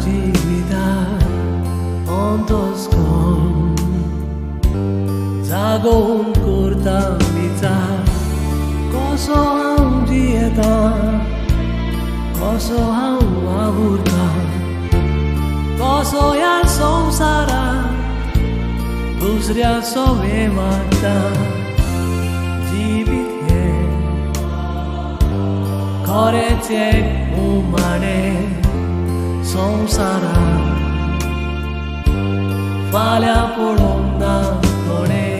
जीविता ontoskom zagon kurta vicar koso haun dieta koso haun avurta koso ya samsara dusrya sove magta जीवित है करेचे उमाने संसारात फाल्या पडूंक ना कोणें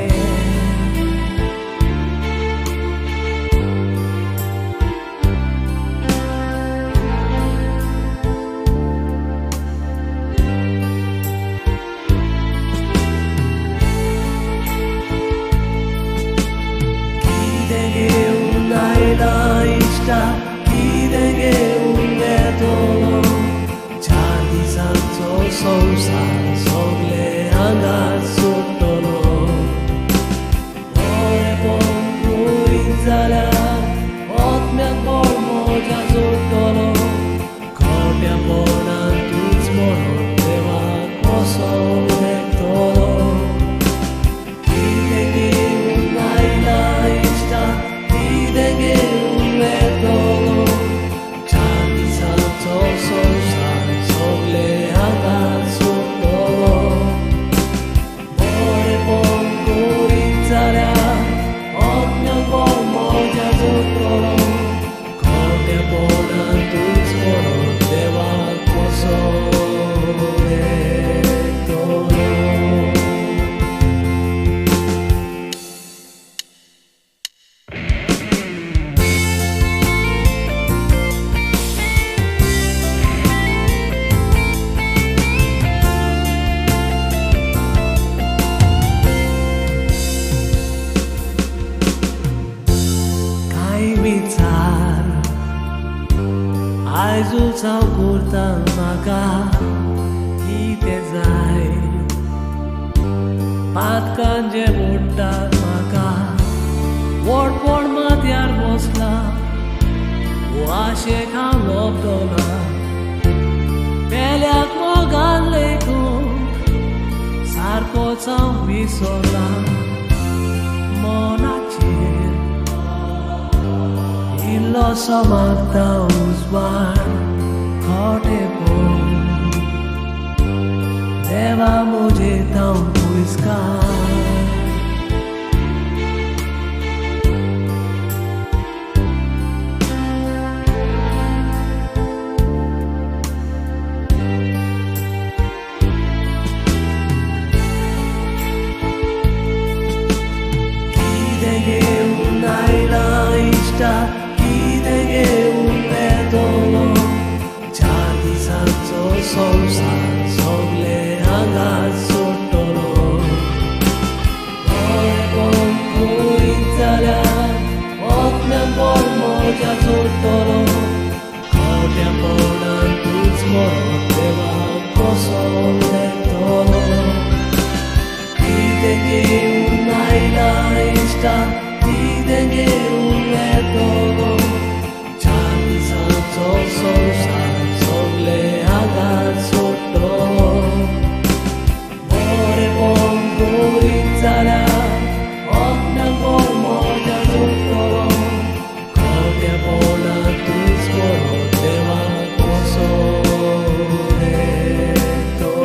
कितें घेवन आयला इश्टा कितें घेवन येतलो चार दिसांचो संवसार सगळे हांगाच सोडटलो बरेपण करीत जाल्यार ओतम्याक कोण मजा जोडटलो खोट्यापणान तूच म्हणून देवाक कसो लेखतलो कितें घेवन आयला इश्टा कितें घेवन येतलो चार दिसांचो संवसार सगळे हांगाच सोडटलो बरेपण करीत जाल्यार ओतम्याक कोण मजा जोडटलो खोट्यापणान तूच म्हणून देवाक कसो लेखतलो विचार आयजूच हांव करता म्हाका कितें जाय पातकान जे मोडटात म्हाका वोटपण माथ्यार बसला वो आशेक हांव लोबदोना पेल्याक मोगान लेखूंक सारकोच हांव विसरला मनाचेर इल्लोसो मागता उजवाड खोटेपण देवा म्हजेर हांव कुसकार कितें घेवन आयला इश्टा कितें घेवन येतलो चार दिसांचो संवसार सगळे हांगाच सोडटलो बरेपण करीत जाल्यार ओतम्याक कोण मजा जोडटलो खोट्यापणान तूच म्हणून देवाक कसो लेखतलो कितें घेवन आयला इश्टा कितें घेवन येतलो चार दिसांचो संवसार सगळे हांगाच सोडटलो बरेपण करीत जाल्यार ओतम्याक कोण मजा जोडटलो खोट्यापणान तूच म्हणून देवाक कसो लेखतलो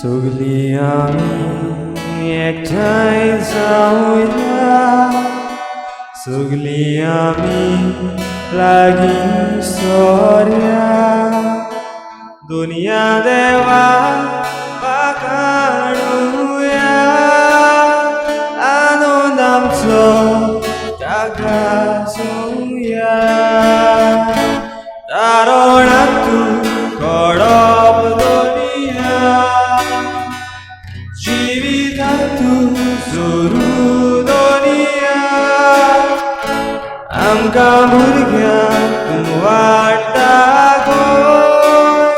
सगळी आमी एकठांय जाऊया सगळी आमी लागीं सोरया दुनिया देवा काढूया आनंद आमचो गाजोवया तारुण्यात तूं कडप दोनिया जिवितांत तूं जोरू दोनिया आमकां भुरग्यांक तूं वाडटा गोंय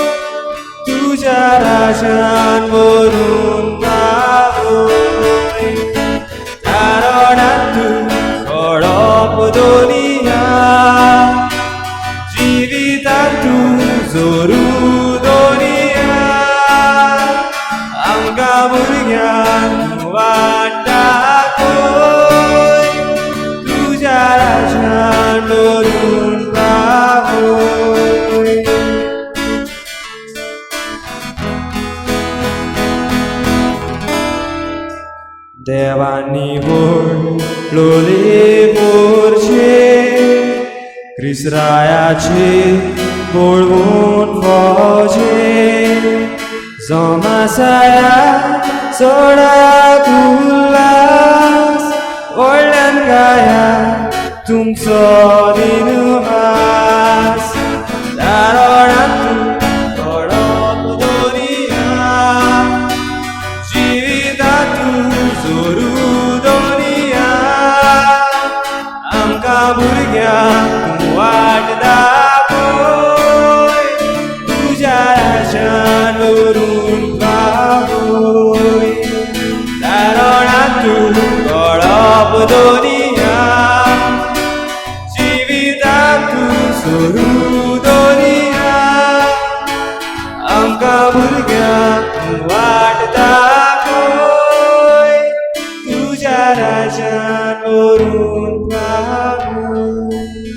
तुज्या राजान व्हरून पावय तारुण्यात तूं कडप दोनिया जिवितांत तूं जोरू दोनिया आमकां भुरग्यांक वाडटा गोंय तुज्या राजान व्हरून पावय देवानी व्हडलोले पोरचे क्रिस्रायाचे बोळवून फौजे जोमासाया चोडाक उल्हास व्हडल्यान गाया तुमचो दिनवास तारुण्यात तूं कडप दोनिया जिवितांत तूं जोरू दोनिया आमकां भुरग्यांक तूं वाडटा गोंय तुज्या राजान व्हरून पावय तारुण्यात तूं कडप दोनिया जिवितांत तूं जोरू दोनिया आमकां भुरग्यांक तूं वाडटा गोंय तुज्या राजान व्हरून पावय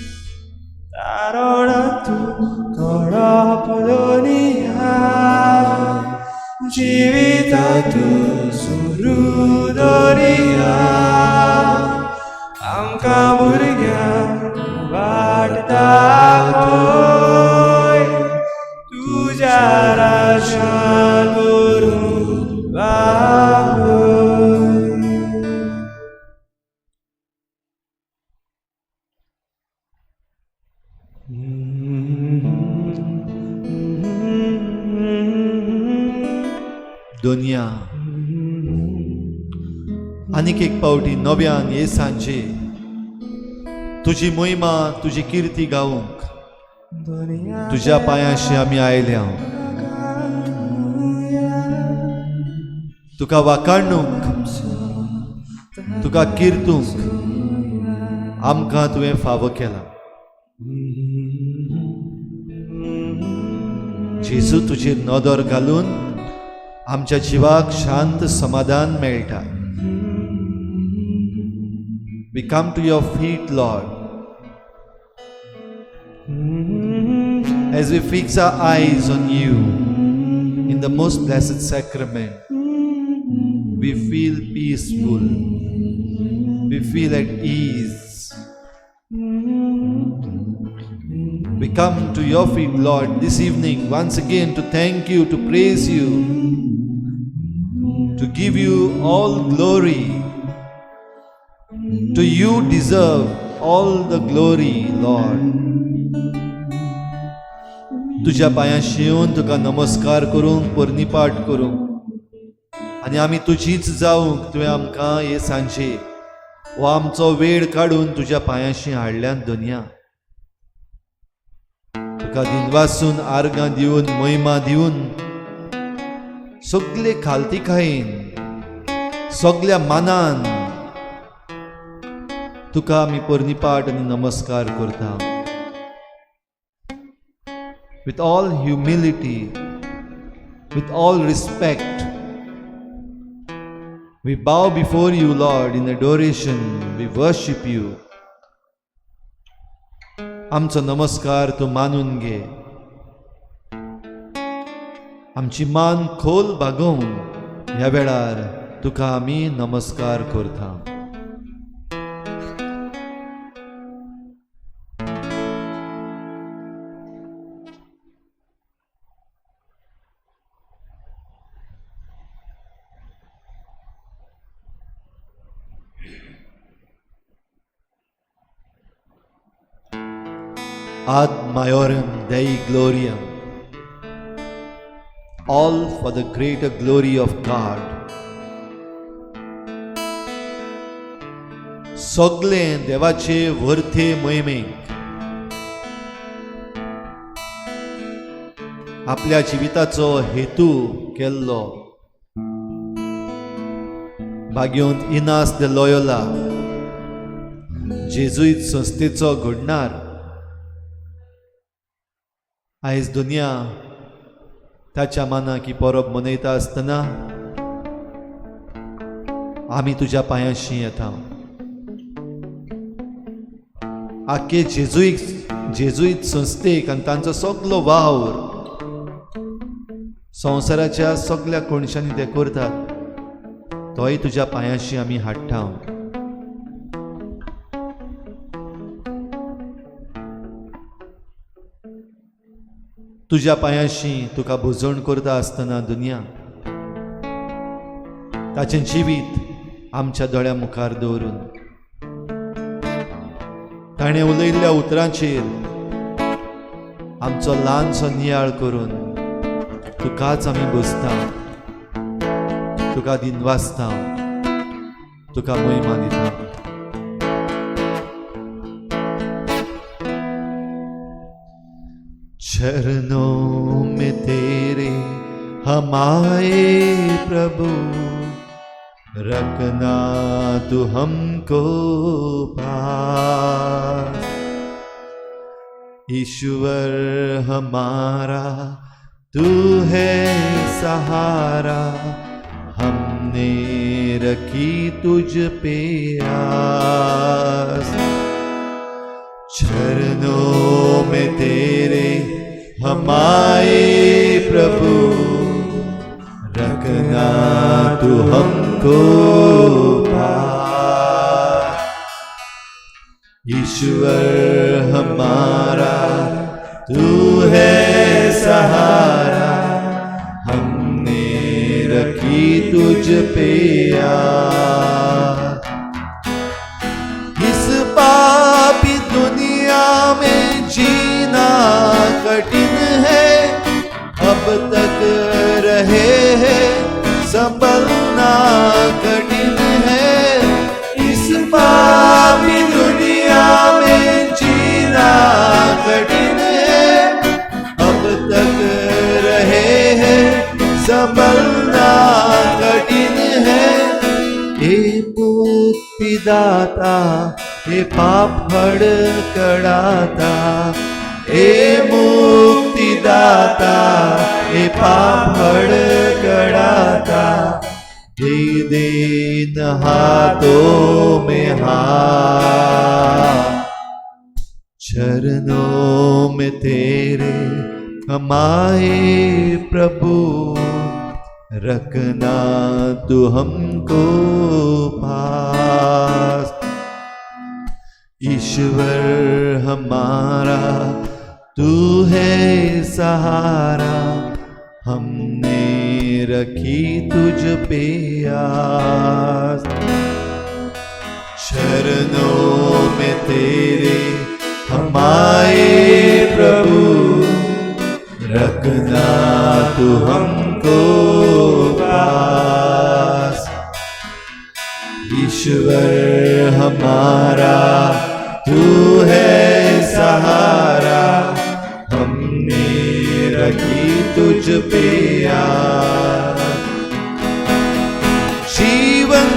तारुण्यात तूं कडप दोनिया जिवितांत तूं जोरू दोनिया आमकां भुरग्यांक वाडटा गोंय तुज्या राजान व्हरून पावय दोनिया आनीक एक पावटी नव्यान हे सांजे तुजी महिमा तुजी कीर्ती गावूंक तुज्या पांयाशी आमी आयल्या तुका वाखाणूंक तुका किर्तूंक आमकां तुवें फावो केला जेजू तुजेर नदर घालून आमच्या जिवाक शांत समाधान मेळटा We come to your feet, Lord, as we fix our eyes on you in the most blessed sacrament. We feel peaceful, we feel at ease. We come to your feet, Lord, this evening once again to thank you, to praise you, to give you all glory. To you deserve all the glory, Lord. तुझ्या पांयाशी येवन तुका नमस्कार करूंक परनिपाट करूंक आनी आमी तुजीच जावंक तुवें आमकां हे सांजे हो आमचो वेळ काडून तुज्या पांयाशी हाडल्यान दोनिया तुका दिनवासून आर्गां दिवन महिमा दिवन सगळे खालतीकायेन सगळ्या मानान तुका आमी परनिपाट आनी नमस्कार करता. With all humility, with all respect, we bow before you, Lord, in adoration. We worship you. आमचो नमस्कार तूं मानून घे. आमची मान खोल बागोवन ह्या वेळार तुका आमी नमस्कार करता. Ad Maiorem Dei Gloriam, all for the greater glory of God. सगळे देवाचे वर्थे मोहिमेक आपल्या जिविताचो हेतू केल्लो भाग्योंत इनास de Loyola, जेजुईत संस्थेचो घडणार, आयज दुनिया ताच्या मानाक ही परब मनयता आसतना आमी तुज्या पांयाशी येता. आख्खे जेजुईत संस्थेक आनी तांचो सगलो वावर संवसाराच्या सगळ्या कोणशांनी ते करतात, तोय तुज्या पांयाशी आमी हाडटा. तुज्या पांयाशी तुका भुजवण करता आसतना दुनिया ताचें जिवीत आमच्या दोळ्या मुखार दवरून ताणें उलयल्ल्या उतरांचेर आमचो ल्हानसो नियाळ करून तुकाच आमी बसता, तुका दिनवासता, तुका महिमा दिता. चरणों में तेरे हम आए प्रभु, रखना तू हमको पास. ईश्वर हमारा तू है सहारा, हमने रखी तुझ पे आस. चरणों में तेरे हम आए प्रभु, रखना तू हमको पास. ईश्वर हमारा तू है सहारा, हमने रखी तुझ पे आस. इस पापी दुनिया में जीना कठिन है, अब तक रहे हैं संभलना कठिन है. इस पापी दुनिया में जीना कठिन है, अब तक रहे हैं संभलना कठिन है. ए मुक्तिदाता, ए पाप हड़कड़ाता, ए मुक्तिदाता, ए पाप हड़कड़ाता, दे देन हाथों में हाथ. चरणों में तेरे हम आए प्रभु, रखना तू हमको पास. ईश्वर हमारा तू है सहारा, हमने रखी तुझ पे आस. चरणों में तेरे हम आए प्रभु, रखना तू हमको पास. ईश्वर हमारा तू है सहारा, हमने रखी तुझ पे आस. जीवन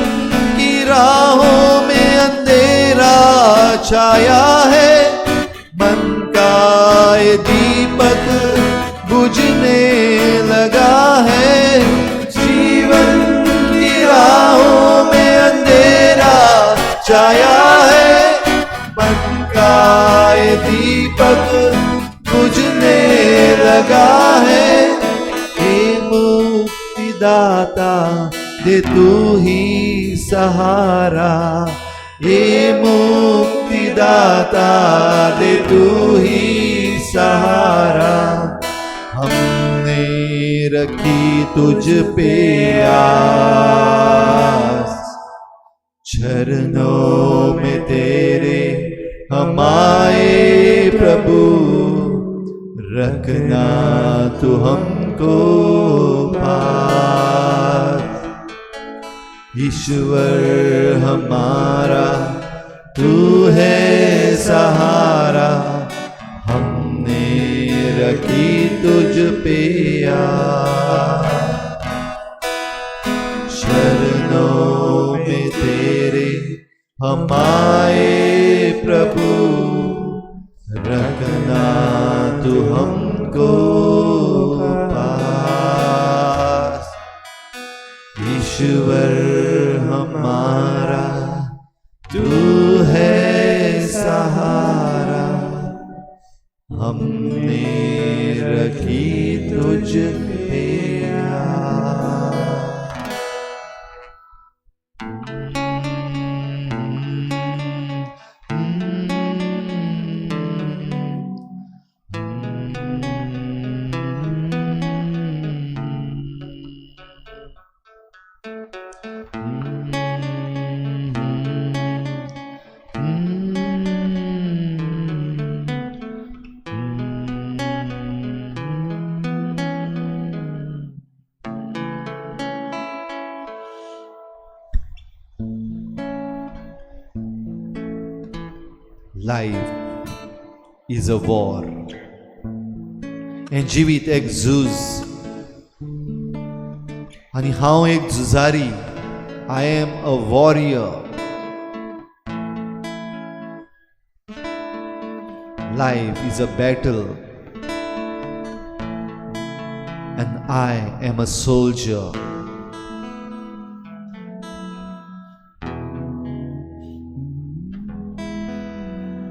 की राहों में अंधेरा छाया है, मन का ये दीपक बुझने लगा है. जीवन की राहों में अंधेरा छाया है, मन का ये दीपक बुझने लगा है. हे दे तू ही सहारा, ये मुक्तिदाता दे तू ही सहारा। हमने रखी तुझ पे आस, चरणों में तेरे हम आए प्रभु, रखना तू हमको पास। ईश्वर हमारा तू है सहारा, हमने रखी तुझ पे आस। चरणों में तेरे हम आए प्रभु, रखना तू हमको पास। ईश्वर हमारा तू है सहारा, हमने रखी तुझ पे आस। Life is a war, and जीवित एक झूज, आणि हांव एक झुजारी. I am a warrior. Life is a battle, and I am a soldier.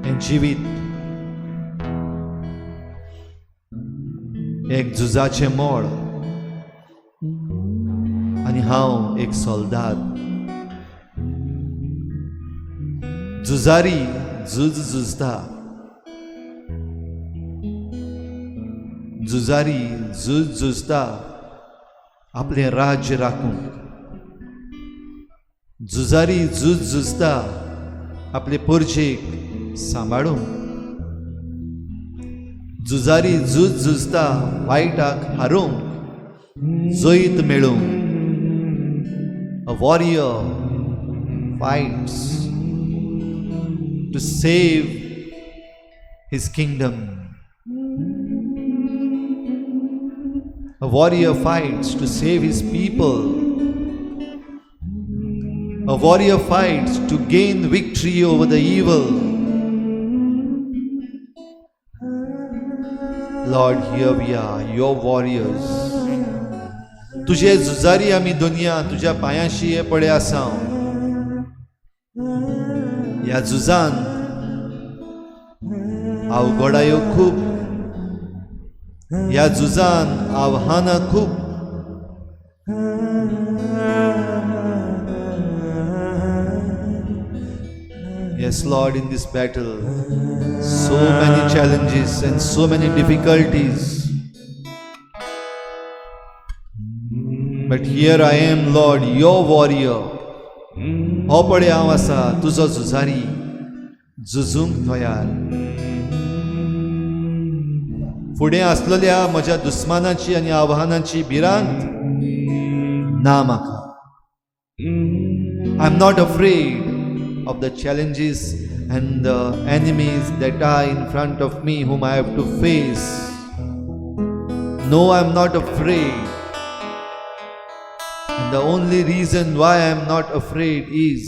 And जीवित एक झुजाचे मोड, आणि हांव एक सोल्दाद. झुजारी झूज झुजता, झुजारी झूज झुजता आपले राज्य राखूंक. झुजारी झूज झुजता आपले पोरचेक सांबाळूंक. झुजारी झूज झुजता वायटाक हारोवंक, जैत मेळोवंक. A warrior fights to save his kingdom. A warrior fights to save his people. A warrior fights to gain victory over the evil. Lord, here we are, your warriors. तुझे झुजारी आमी दुनिया तुझ्या पायांशी हे पडे आसा. ह्या झुजान अवघडायो खूब, ह्या झुजान आव्हानां खूब. Yes, Lord, in this battle, so many challenges and so many difficulties. But here I am, Lord, your warrior. हो पडे हांव आसा तुजो झुजारी, झुजूंक तयार. फुडें आसलेल्या म्हज्या दुस्मानाची आनी आव्हानांची भिरांत ना म्हाका. I am not afraid of the challenges and the enemies that are in front of me whom I have to face. No, I am not afraid. And the only reason why I am not afraid is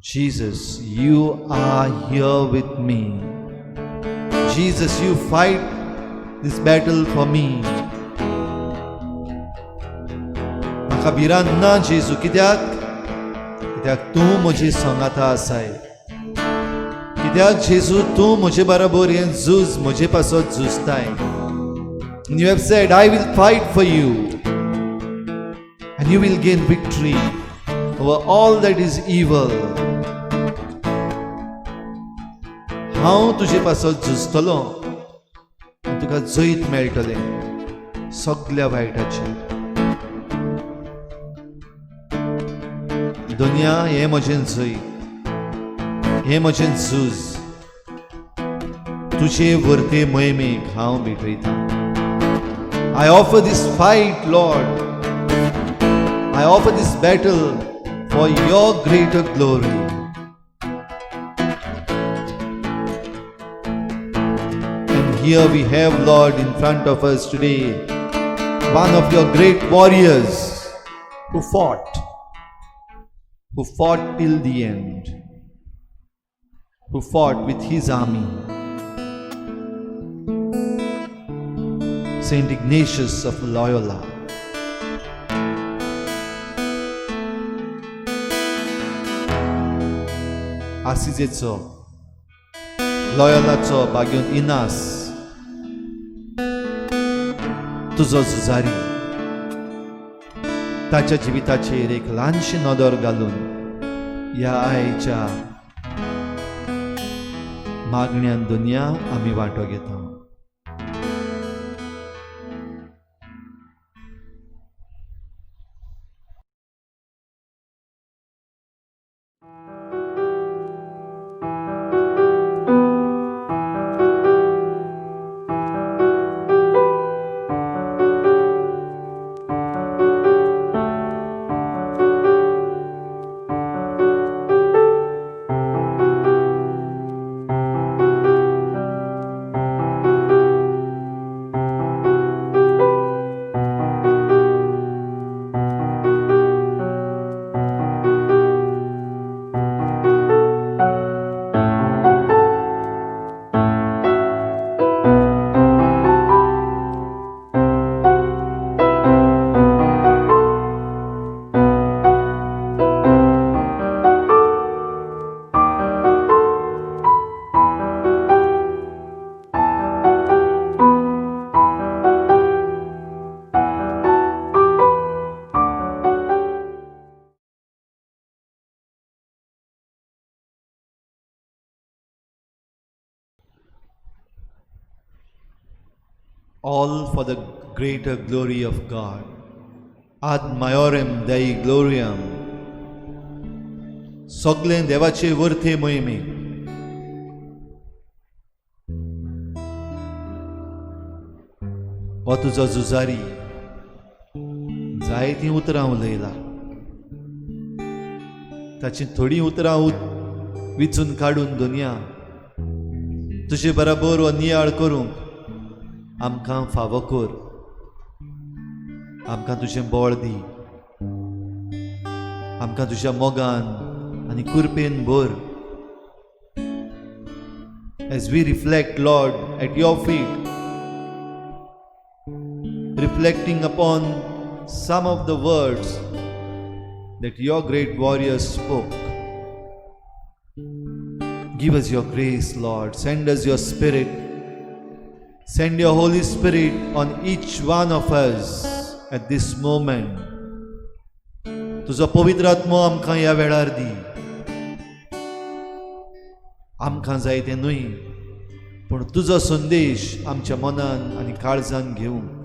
Jesus, you are here with me. Jesus, you fight this battle for me. म्हाका भिरांत ना जेजू, कित्याक तू म्हजी संगाता आसाय. कित्याक जेजू तू म्हजे बरोबर हें झूज म्हजे पासत झुजताय. And you have said, I will fight for you. and you will gain victory over all that is evil. हांव तुजे पासत झुजतलो आनी तुका जैत मेळटलें सगळ्या वायटाचेर. दुनिया हें म्हजें जैत, हें म्हजें झूज. तुजे वर्ते मोहिमेक हांव भेटयतां. I offer this fight, Lord. I offer this battle for your greater glory. And here we have, Lord, in front of us today, one of your great warriors who fought till the end, who fought with his army. Saint Ignatius of Loyola. आसिजेचो, लॉयोलाचो बागेंत इनास, तुजो झुजारी, ताच्या जिविताचेर एक ल्हानशी नदर घालून ह्या आयच्या मागण्यांत दुनिया आमी वांटो घेता. All for the greater glory of God. Ad maiorem Dei gloriam. सगळें देवाचे वर्थे मोहिमेक. हो तुजो झुजारी जायतीं उतरां उलयला. ताची थोडी उतरां विचून काडून दुनिया तुजे बराबर हो नियाळ करूंक आमकां फावो कर. आमकां तुजें बळ दी. आमकां तुज्या मोगान आनी कुरपेन भर. As we reflect, Lord, at your feet, reflecting upon some of the words that your great warriors spoke, give us your grace, Lord. Send us your Spirit. Send your Holy Spirit on each one of us at this moment. तुजो पवित्र आत्मो आमकां ह्या वेळार दी. आमकां जाय तें न्हय, पूण तुजो संदेश आमच्या मनान आनी काळजान घेवंक.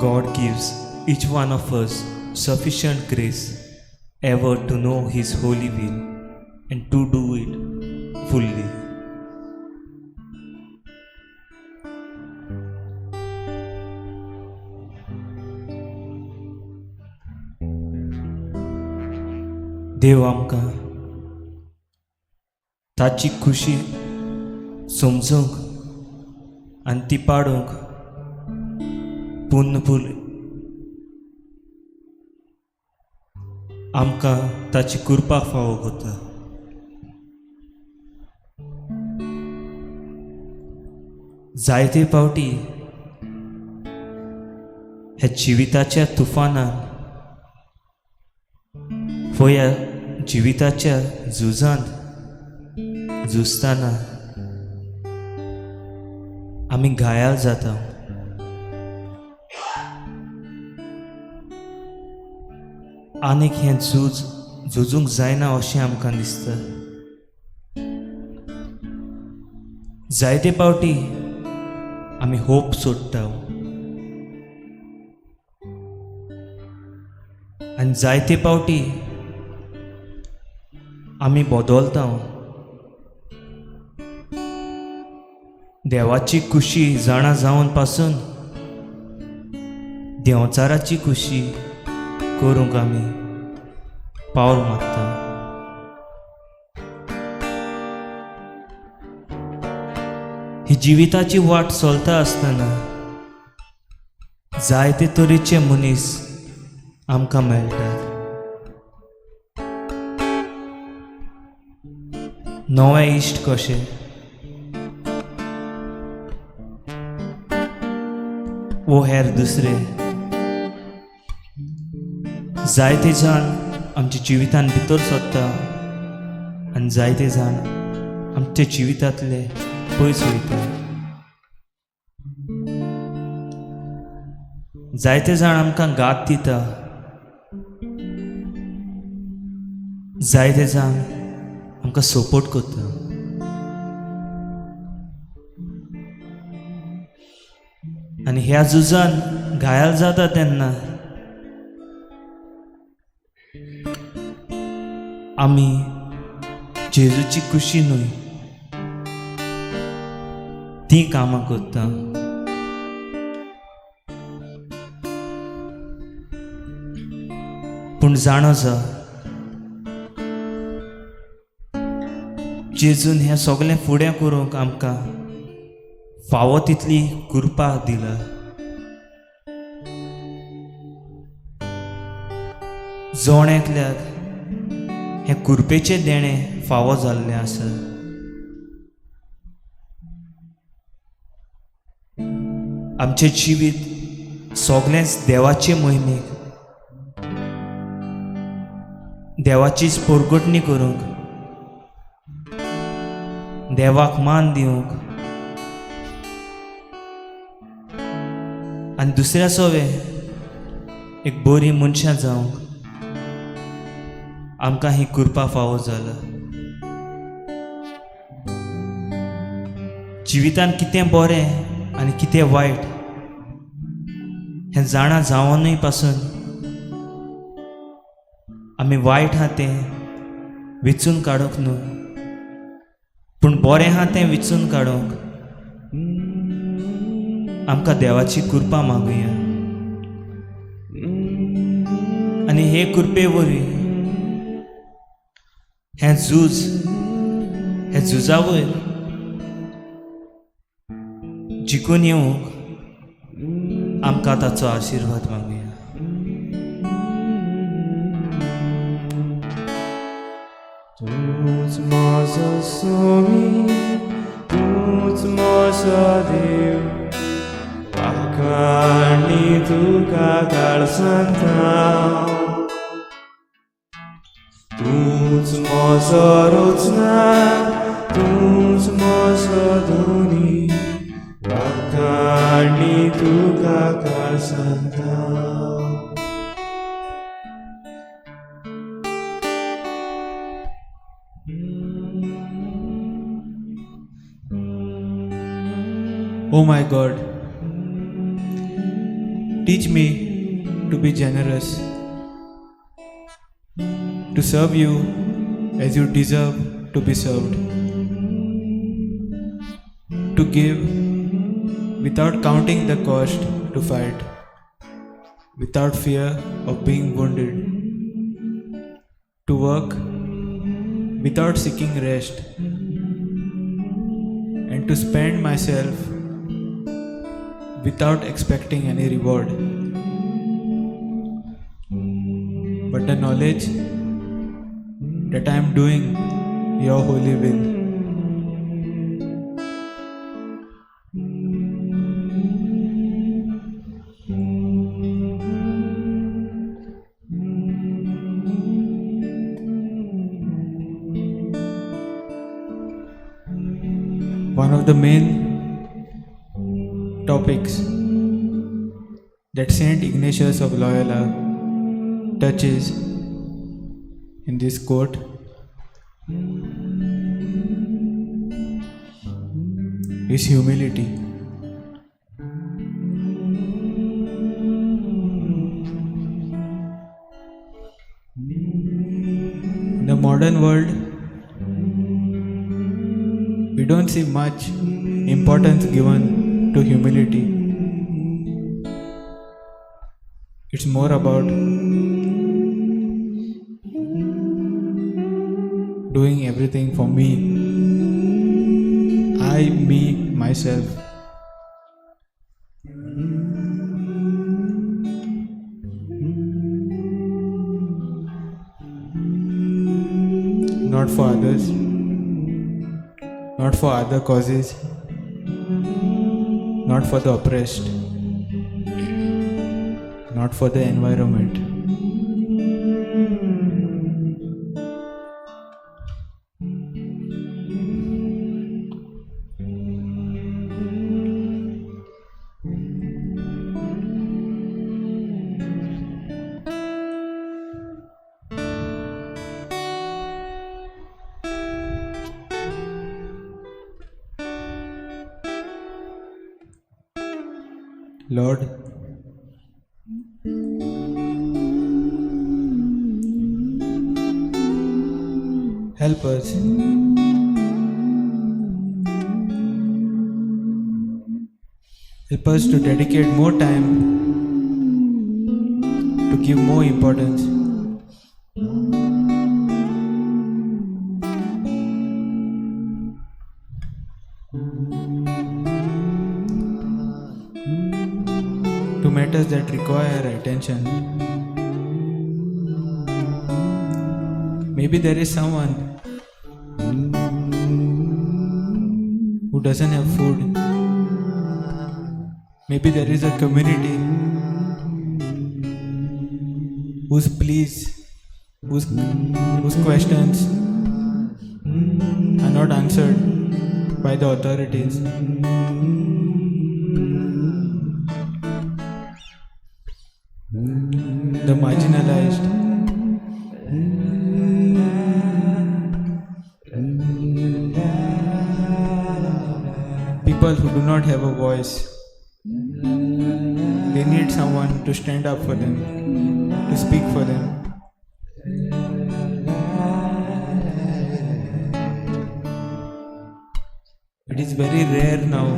God gives each one of us sufficient grace ever to know His holy will and to do it fully. देव आमकां ताची खुशी समजूंक आनी ती पाडूंक पुर्णपणे आमकां ताची कृपा फावो करता. जायते फावटी ह्या जिविताच्या तुफानान व ह्या जिविताच्या झुजांत झुजतना आमी घायाल जाता. आनीक हें झुजूंक जायना अशें आमकां दिसता. जायते फावटी आमी होप सोडटा आनी जायते फावटी आमी बदलता. देवाची खुशी जाणा जावन पासून देंवचाराची खुशी करूंक आमी पावल मारता. ही जिविताची वाट चलता आसतना जायते तरेचे मनीस आमकां मेळटात. नवे इश्ट कशे, वो हेर दुसरे. जायते जाण आमच्या जिवितान भितर सोदता आनी जायते जाण आमच्या जिवितांतले पयस वयता. जायते जाण आमकां घात दिता, जायते जाण आमकां सपोर्ट करता. आनी ह्या झुजान घायल जाता तेन्ना आमी जेजूची खुशी न्हय ती कामां करता. पूण जाणो जा, जेजून हें सगळें फुडें करूंक आमकां फावो तितली कृपा दिला. जोण एकल्याक हें कृपेचें देणें फावो जाल्लें आसा. आमचें जिवीत सगळेंच देवाचे मोहिमेक, देवाचीच परगटणी करूंक, देवाक मान दिवंक आनी दुसऱ्या सोवे एक बरी मनशां जावंक आमकां ही कृपा फावो जाला. जिवितान कितें बरें आनी कितें वायट हें जाणा जावनूय पासून आमी वायट आहा तें वेचून काडूंक न्हू, पूण बरें आहा तें वेचून काडूंक आमकां देवाची कृपा मागुया. आनी हे कृपे वरवीं हें झुजा वयर जिखून येवंक आमकां ताचो आशिर्वाद मागुया. तूच म्हजो स्वामी, तूच म्हजो देव, आनी तुका काळजांता. तूच म्हजो रोजनार, तूच म्हजो धोनी, आनी तुका काळजांता. Oh my God, teach me to be generous, to serve you as you deserve to be served, to give without counting the cost, to fight without fear of being wounded, to work without seeking rest, and to spend myself without expecting any reward, but the knowledge that I am doing your holy will. one of the main topics that Saint Ignatius of Loyola touches in this quote is humility. In the modern world, we don't see much importance given to humility. It's more about doing everything for me. I, me, myself. Not for others, not for other causes, not for the oppressed, not for the environment. Lord, help us to dedicate more time, to give more importance to matters that require our attention. Maybe there is someone who doesn't have food. Maybe there is a community whose pleas, whose questions are not answered by the authorities. The marginalized, people who do not have a voice. They need someone to stand up for them, to speak for them. It is very rare now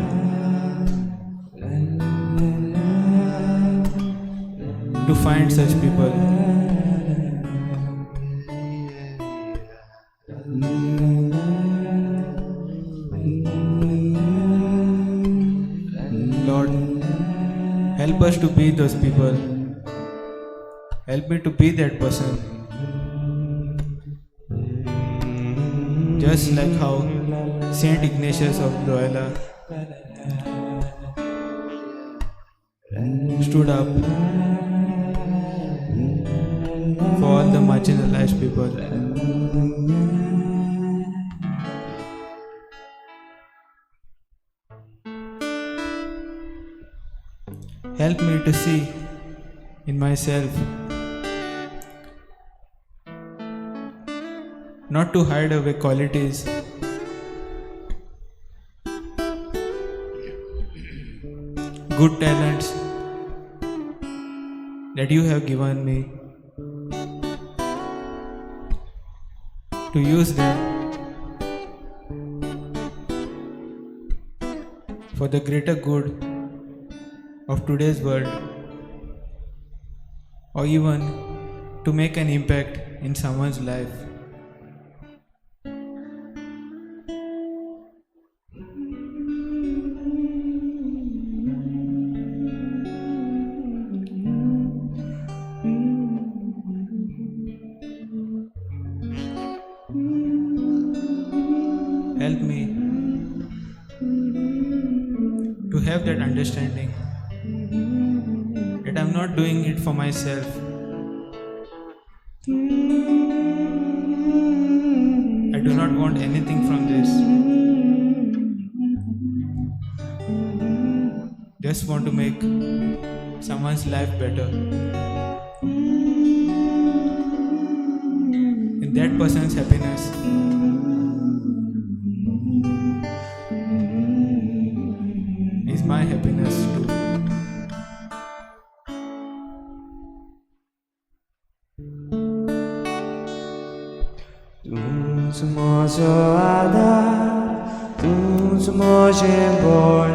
to find such people. Lord, help us to be those people. Help me to be that person. Just like how Saint Ignatius of Loyola stood up for all the marginalized people. Help me to see in myself, not to hide away qualities, good talents that you have given me, to use them for the greater good of today's world, or even to make an impact in someone's life. Help me to have that understanding that I'm not doing it for myself. I do not want anything from this. just want to make someone's life better. And that person's happiness is my happiness too. तूंच म्हजो आधार, तूंच म्हजें बळ,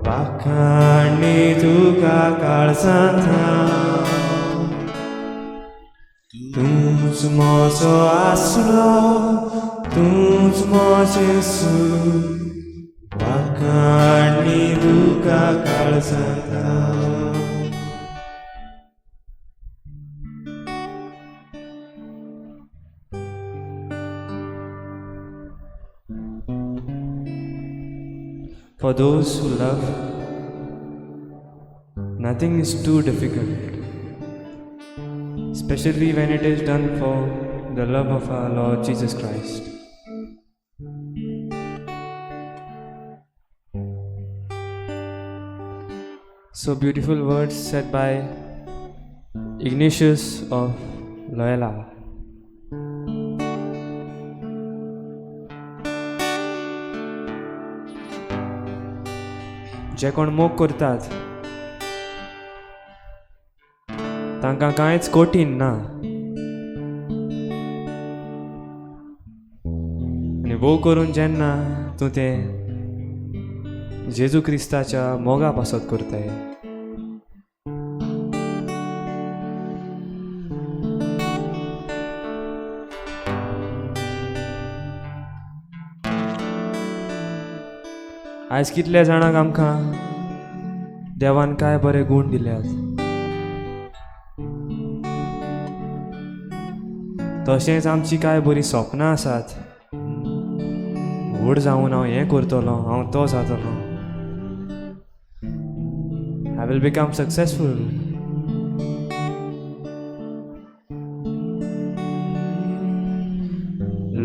वाखाणणी तुका काळजांतल्यान. तूंच म्हजो आसरो, तूंच म्हजें सूख, वाखाणणी तुका काळजांतल्यान. For those who love, nothing is too difficult, especially when it is done for the love of our Lord Jesus Christ. So beautiful words said by Ignatius of Loyola. जे कोण मोग करतात तांकां कांयच कठीण ना, आनी भोव करून जेन्ना तूं तें जेजू क्रिस्ताच्या मोगा पासत करताय, आयज कितले जाणांक आमकां देवान काय बरे गूण दिल्यात, तशेंच आमची काय बरी स्वप्नां आसात. व्हड जावन हांव हें करतलों, हांव तो जातलों, I will become successful.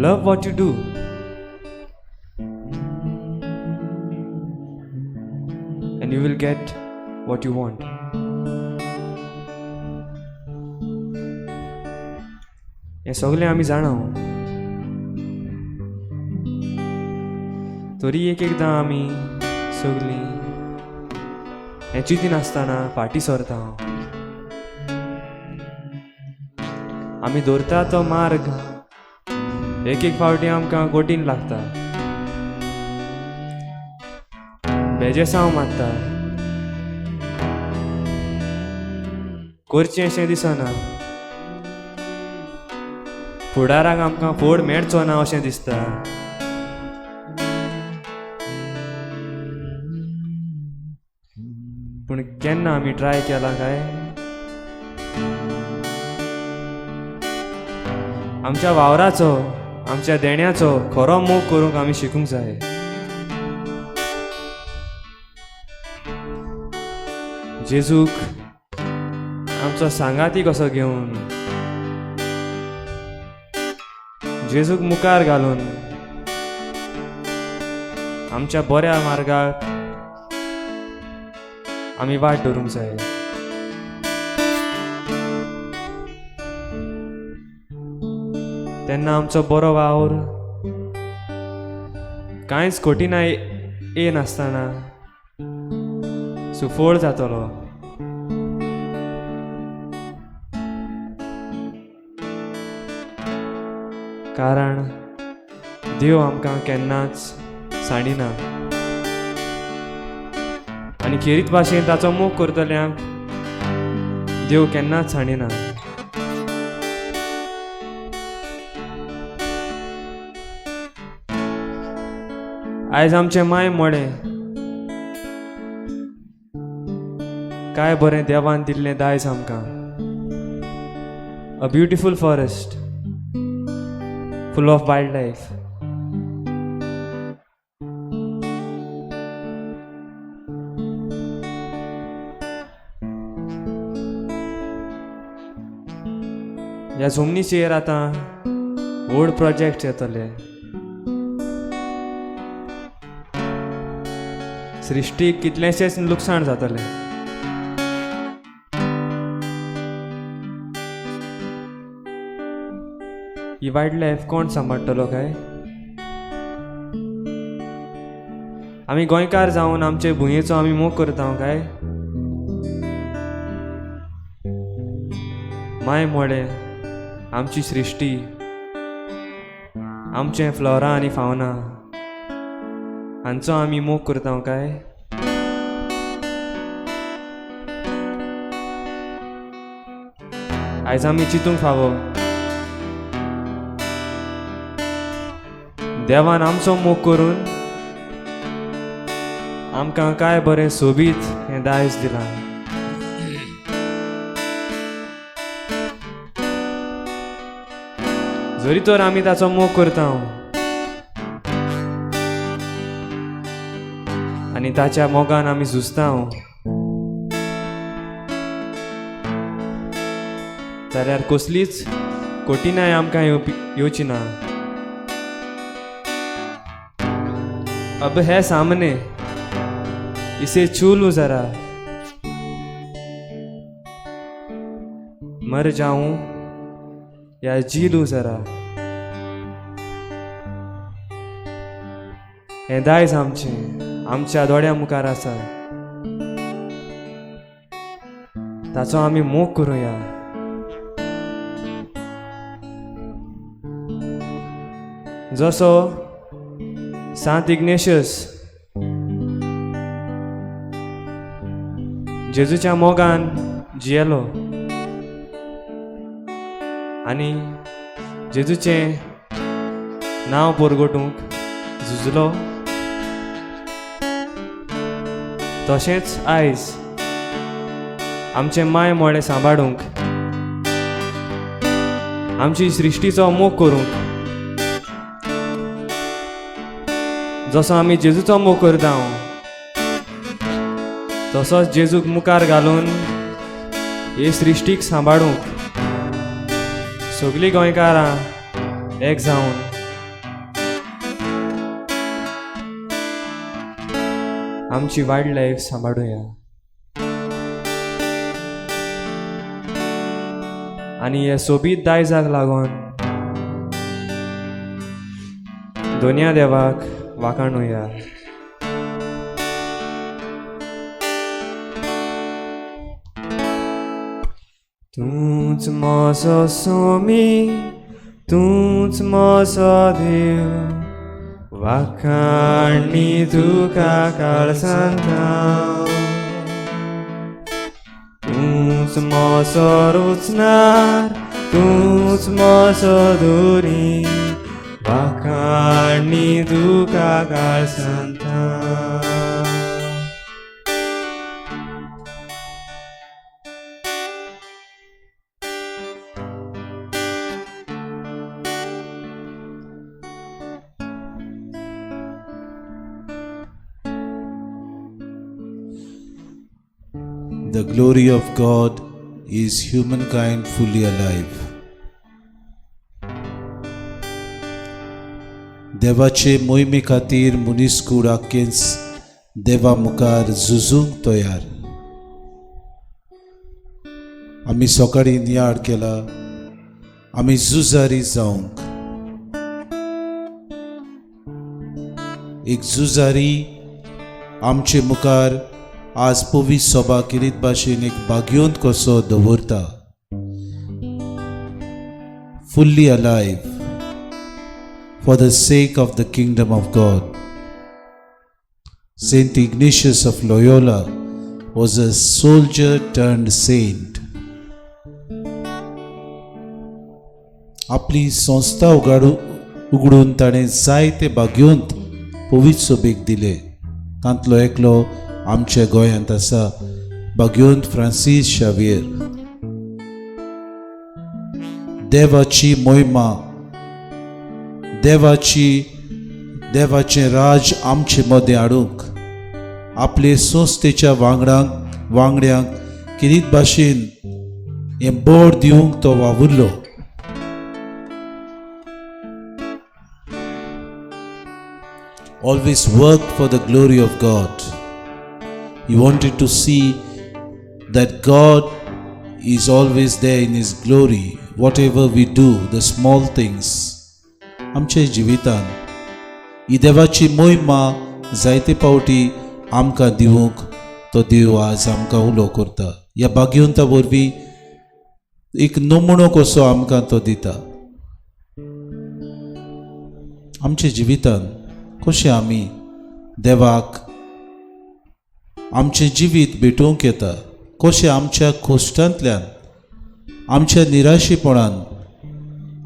Love what you do, and you will get what you want. हें सगळें आमी जाणां, तरी एक एकदां आमी सगळीं हें चिंती नासतना फाटीं सरता. आमी दवरता तो मार्ग एक एक फावटी आमकां कठीण लागता, बेजेसांव मारता, करचें अशें दिसना, फुडाराक आमकां फड मेळचो ना अशें दिसता. पूण केन्ना आमी ट्राय केला काय, आमच्या वावराचो, आमच्या देण्याचो खरो मोग करूंक आमी शिकूंक जाय. जेजूक आमचो सांगाती कसो घेवन, जेजूक मुखार घालून आमच्या बऱ्या मार्गाक आमी वाट धरूंक जाय. तेन्ना आमचो बरो वावर कांयच कठिनाय येनासतना सुफळ जातलो. कारण देव आमकां केन्नाच सांडिना, आनी खेरीत भाशेन ताचो मोग करतल्यांक देव केन्नाच सांडिना. आयज आमचें माय मोडें काय बरें देवान दिल्लें दायज आमकां. A beautiful forest full of wildlife. ह्या जमनीचेर आतां व्हड प्रोजेक्ट येतले. सृश्टीक कितलेशेच लुकसाण जातलें. ही वायल्ड लायफ कोण सांबाळटलो काय? आमी गोंयकार जावन आमचे भुंयेचो आमी मोग करता काय? माय मोडे आमची सृश्टी, आमचे फ्लोरा आनी फावना हांचो आमी मोग करता काय? आयज आमी चिंतूंक फावो देवान आमचो मोग करून आमकां काय बरें सोबीत हें दायज दिलां. जरी तर आमी ताचो मोग करता आनी ताच्या मोगान आमी झुजता जाल्यार कसलीच कठिनाय आमकां येवची ना. अब है सामने, इसे छू लूं जरा, मर जाऊं या जी लूं जरा. हें दायज आमचें आमच्या दोळ्या मुखार आसा, ताचो आमी मोग करुया. जसो सांत इग्नेशियस जेजूच्या मोगान जियेलो आनी जेजूचें नांव परगटूंक झुजलो, तशेंच आयज आमचें माय मोडे सांबाळूंक, आमची सृश्टीचो मोग करूंक, जसो आमी जेजूचो मोग करता तसोच जेजूक मुखार घालून हे सृश्टीक सांबाळूंक सगळीं गोंयकारां एक जावन आमची वायल्ड लायफ सांबाळुया. आनी हे सोबीत दायजाक लागून दोनया देवाक वाखाणुया. तूंच म्हजो सोमी, तूंच म्हजो देव, वाखाणी तुका काळजांता. तूंच म्हजो रुचनार, तूंच म्हजो दोरी, वाखाणी तुका काळजांता. The glory of God is humankind fully alive. देवाचे मोहिमे खातीर मनीसकूड आख्खेंच देवा मुखार झुजूंक तयार. आमी सकाळीं नियाळ केला, आमी झुजारी जावंक. एक झुजारी आमचे मुखार आज पवित्र सभा किरीत भाशेन एक भाग्योंत कसो दवरता. Fully alive for the sake of the kingdom of God. Saint Ignatius of Loyola was a soldier turned saint. आपली संस्था उगडून ताणें जायते भाग्योंत पवित्र सभेक दिले. तांतलो एकलो आमच्या गोंयांत आसा भाग्योंत फ्रांसीस शावियर. देवाची मोहिमा, देवाचें राज आमचे मदें हाडूंक आपले संस्थेच्या वांगड्यांक किरीत भाशेन हें बोड दिवंक तो वावुरलो. Always worked for the glory of God. He wanted to see that God is always there in His glory. Whatever we do, the small things. आमच्या जिवितान ही देवाची मोहिमा जायते पावटी आमकां दिवूंक तो देव आज आमकां उलो करता. ह्या भाग्यवंता वरवीं एक नमुनो कसो आमकां तो दिता. आमच्या जिवितान कशें आमी देवाक आमचें जिवीत भेटोवंक येता, कशें आमच्या कोश्टांतल्यान, आमच्या निराशेपणान,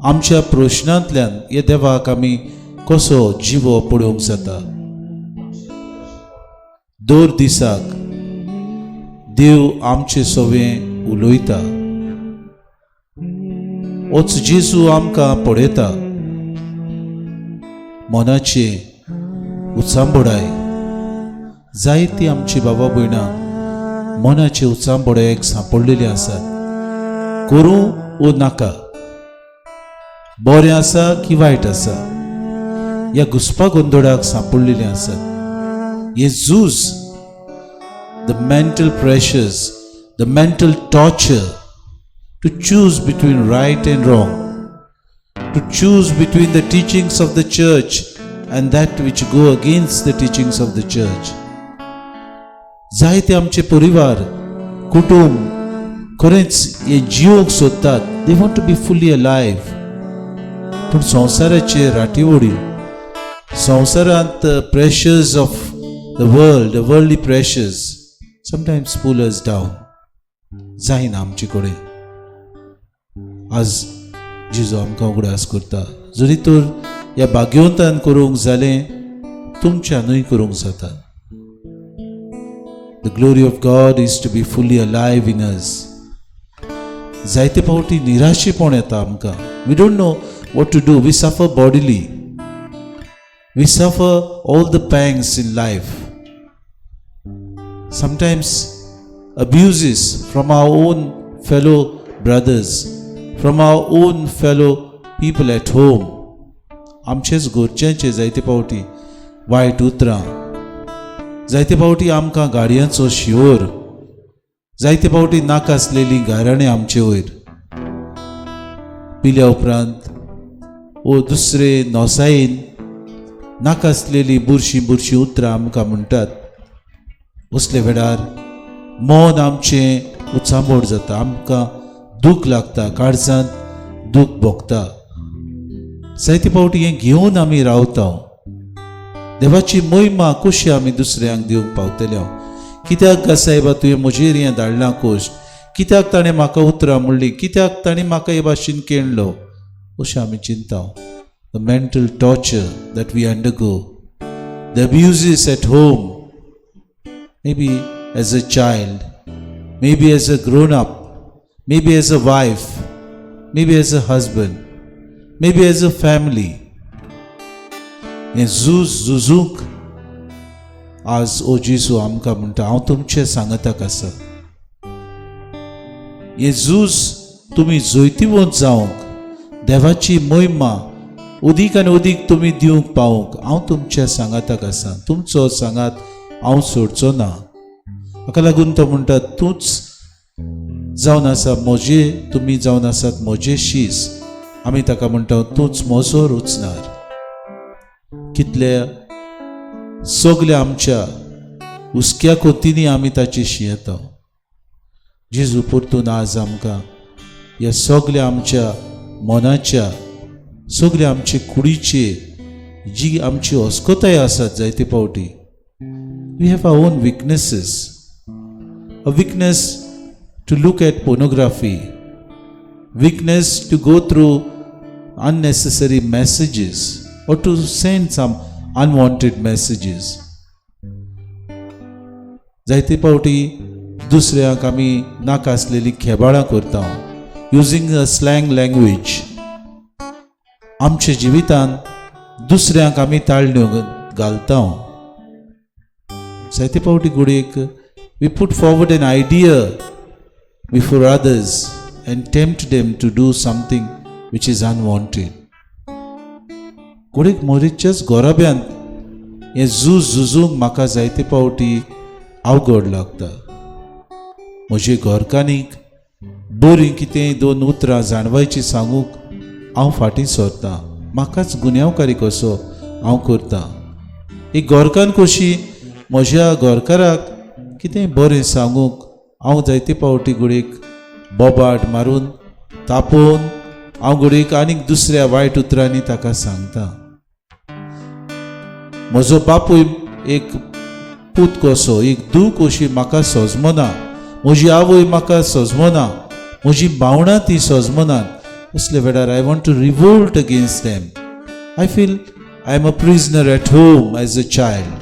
आमच्या प्रश्नांतल्यान हे देवाक आमी कसो जिवो पळोवंक जाता. दर दिसाक देव आमचे सवें उलयता. होच जेजू आमकां पळयता. मनाचे उचांबडाय जायतीं आमची बाबा भयणां मनाचे उचांबड्याक सांपडलेली आसात. करूं वो नाका, बरें आसा की वायट आसा, ह्या घुसपा गोंदळाक सांपडलेली आसात. हे झूज, the mental pressures, the mental torture to choose between right and wrong, to choose between the teachings of the church and that which go against the teachings of the church. जायते आमचे परिवार, कुटुंब खरेंच हे जिवंक सोदतात. They want to be fully alive. पूण संवसाराचे राटीवडी, संवसारांत pressures of the world, the worldly pressures sometimes pull us down. जायना आमचे कडेन. आज जेजू आमकां उगडास करता. जरी तर ह्या भाग्यवंतान करूंक जालें, तुमच्यानूय करूंक जाता. The glory of God is to be fully alive in us. जायते फावटी निराशेपण येता आमकां. We don't know what to do. We suffer bodily. We suffer all the pangs in life. Sometimes abuses from our own fellow brothers, from our own fellow people at home. आमचेच घरच्यांचे जायते फावटी वायट उतरां, जायते फावटी आमकां गाडयांचो शिंवर, जायते फावटी नाका आसलेलीं गाराणें आमचे वयर. पिल्या उपरांत वो दुसरे नोसायेन नाका आसलेलीं बुरशीं उतरां आमकां म्हणटात. असले वेळार मन आमचें उचांबड जाता. आमकां दूख लागता, काळजांत दूख भोगता. जायते फावटी हें घेवन आमी रावता. देवाची मोहिमा कशी आमी दुसऱ्यांक दिवंक पावतले? कित्याक गा सायबा तुवें म्हजेर हें धाडलां कोश्ट? कित्याक ताणें म्हाका उतरां म्हणलीं? कित्याक ताणें म्हाका हे भाशेन केणलो? अशें आमी चिंता. The mental torture that we undergo, the abuses at home, maybe as a child, maybe as a grown-up, maybe as a wife, maybe as a husband, maybe as a family. हें झुजूंक आज ओ जेजू आमकां म्हणटा, हांव तुमचे सांगताक आसा. हें झूज तुमी जोयतीवंत जावंक, देवाची मोहिमा उदीक आनी उदीक तुमी दिवंक पावूंक हांव तुमच्या सांगाताक आसा. तुमचो सांगात हांव सोडचो ना. हाका लागून तो म्हणटा, तूंच जावन आसा म्हजे, तुमी जावन आसात म्हजे शीस. आमी ताका म्हणटा, तूंच म्हजो रुचनार. कितल्या सगल्या आमच्या हुस्क्या कोतींनी आमी ताची शियेता. जेजू परतून आज आमकां ह्या सगल्या आमच्या मनाच्या, सगल्या आमचे कुडीचे जी आमची अस्कोताय आसात जायते फावटी. We have our own weaknesses. A weakness to look at pornography, weakness to go through unnecessary messages or to send some unwanted messages. जायते फावटी दुसऱ्यांक आमी नाका आसलेली खेबाळां करता, using a slang language. आमच्या जिवितान दुसऱ्यांक आमी ताळण्यो घालता. जायते फावटी घडयेक we put forward an idea before others and tempt them to do something which is unwanted. घडयेक मोरीच्याच घोराब्यांत हें झुजूंक म्हाका जायते फावटी अवघड लागता. म्हजे घरकान्नीक बरीं कितें दोन उतरां जाणवायची सांगूक हांव फाटीं सरतां. म्हाकाच गुन्यांवकारी कसो हांव करतां. एक घरकान्न कशी म्हज्या घरकाराक कितें बरें सांगूक हांव जायते फावटी घडयेक बोबाट मारून तापोवन हांव घडयेक आनीक दुसऱ्या वायट उतरांनी ताका सांगता. म्हजो बापूय एक पूत कसो, एक धूव कशी म्हाका सजमना, म्हजी आवय म्हाका सजमना, म्हजी भावणां ती सजमनात. असल्या वेळार I want to revolt against them. I feel I am a prisoner at home as a child.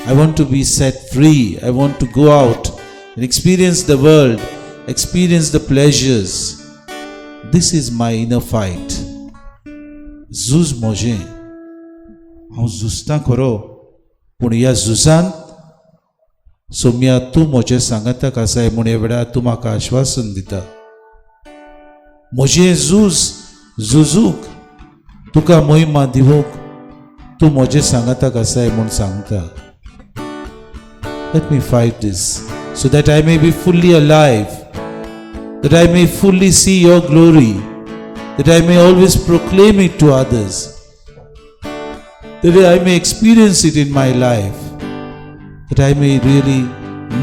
I want to be set free. I want to go out and experience the world, experience the pleasures. This is my inner fight. झूज म्हजें हांव झुजतां खरो, पूण ह्या झुजांत सोम्या तूं म्हजे सांगाताक आसाय म्हूण ह्या वेळार तूं म्हाका आश्वासन दिता. म्हजें झुजूक तुका मोहिमा दिवूंक तूं म्हजे सांगाताक आसाय म्हूण सांगता. Let me fight this so that I may be fully alive, that I may fully see your glory, that I may always proclaim it to others, that I may experience it in my life, that I may really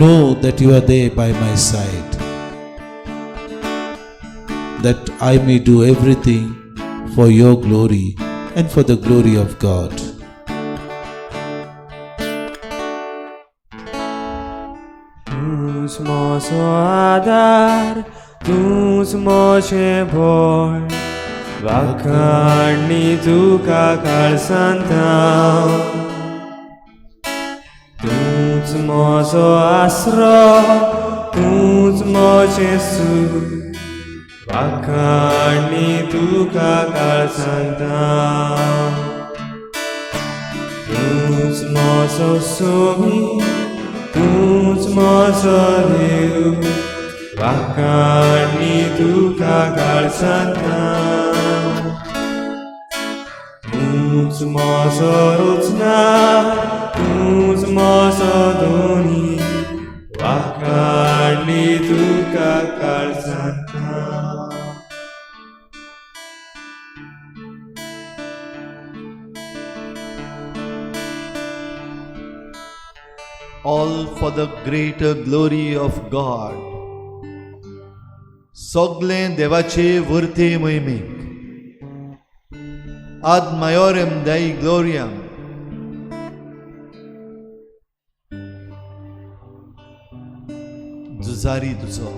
know that you are there by my side, that I may do everything for your glory and for the glory of God. तूंच म्हजो आदार, तूंच म्हजें भय, वाखाणणी तुका काळजांत हांव. तूंच म्हजो आसरो, तूंच म्हजें सूख, वाखाणणी तुका काळजांत हांव. तूंच म्हजो सोमी, तूंच म्हजो देव, वाखाणणी तुका काळजांत हांव. तूंच म्हजो रोजगार, तूंच म्हजो दोनी, वाखाणणी तुका काळजांत हांव. all for the greater glory of God. सगळें देवाचे वर्थे मोहिमेक. Ad maiorem Dei gloriam. झुजारी तुजो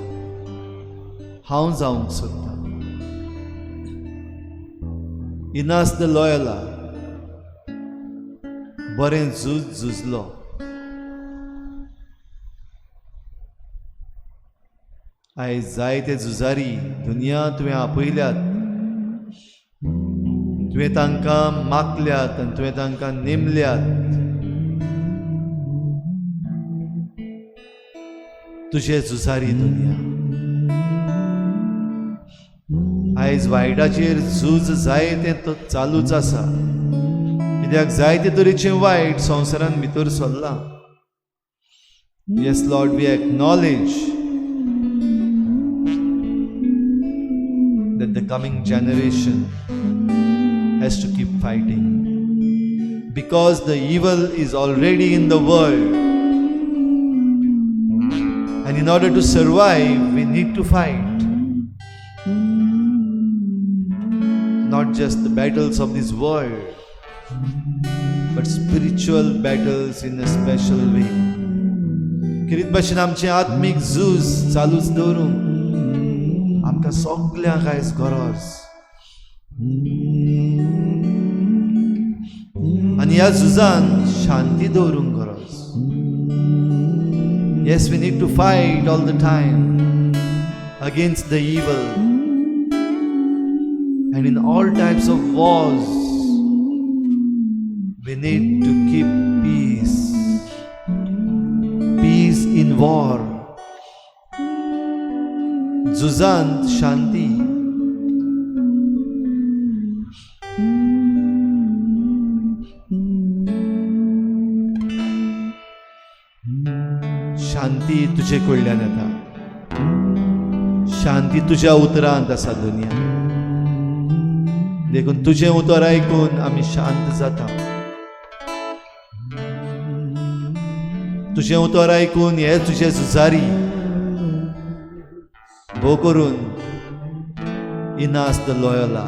हांव जावंक सोदतां. इनास द लॉयला बरें झुजलो. आयज जायते झुजारी दुनिया तुवें आपयल्यात. तुवें तांकां मागल्यात आनी तुवें तांकां नेमल्यात. तुजे झुजारी दुनिया आयज वायटाचेर झूज जायतें चालूच आसा. कित्याक जायते तरेचें वायट संवसारान भितर सरलां. Yes, Lord, we acknowledge that the coming generation has to keep fighting because the evil is already in the world, and in order to survive we need to fight not just the battles of this world but spiritual battles in a special way. किरीत भाशेन आमचें आत्मीक झूज चालूच दवरूंक आमकां सगळ्यांक आयज गरज. आनी ह्या झुजान शांती दवरूंक गरज. Yes, we need to fight all the time against the evil, and in all types of wars we need to keep peace. Peace in war. झुजांत शांती. शांती तुजे कडल्यान येता. शांती तुज्या उतरांत आसा दुनिया. देखून तुजें उतर आयकून आमी शांत जाता. तुजें उतर आयकून हे तुजे झुजारी भोव करून इनास द लॉयला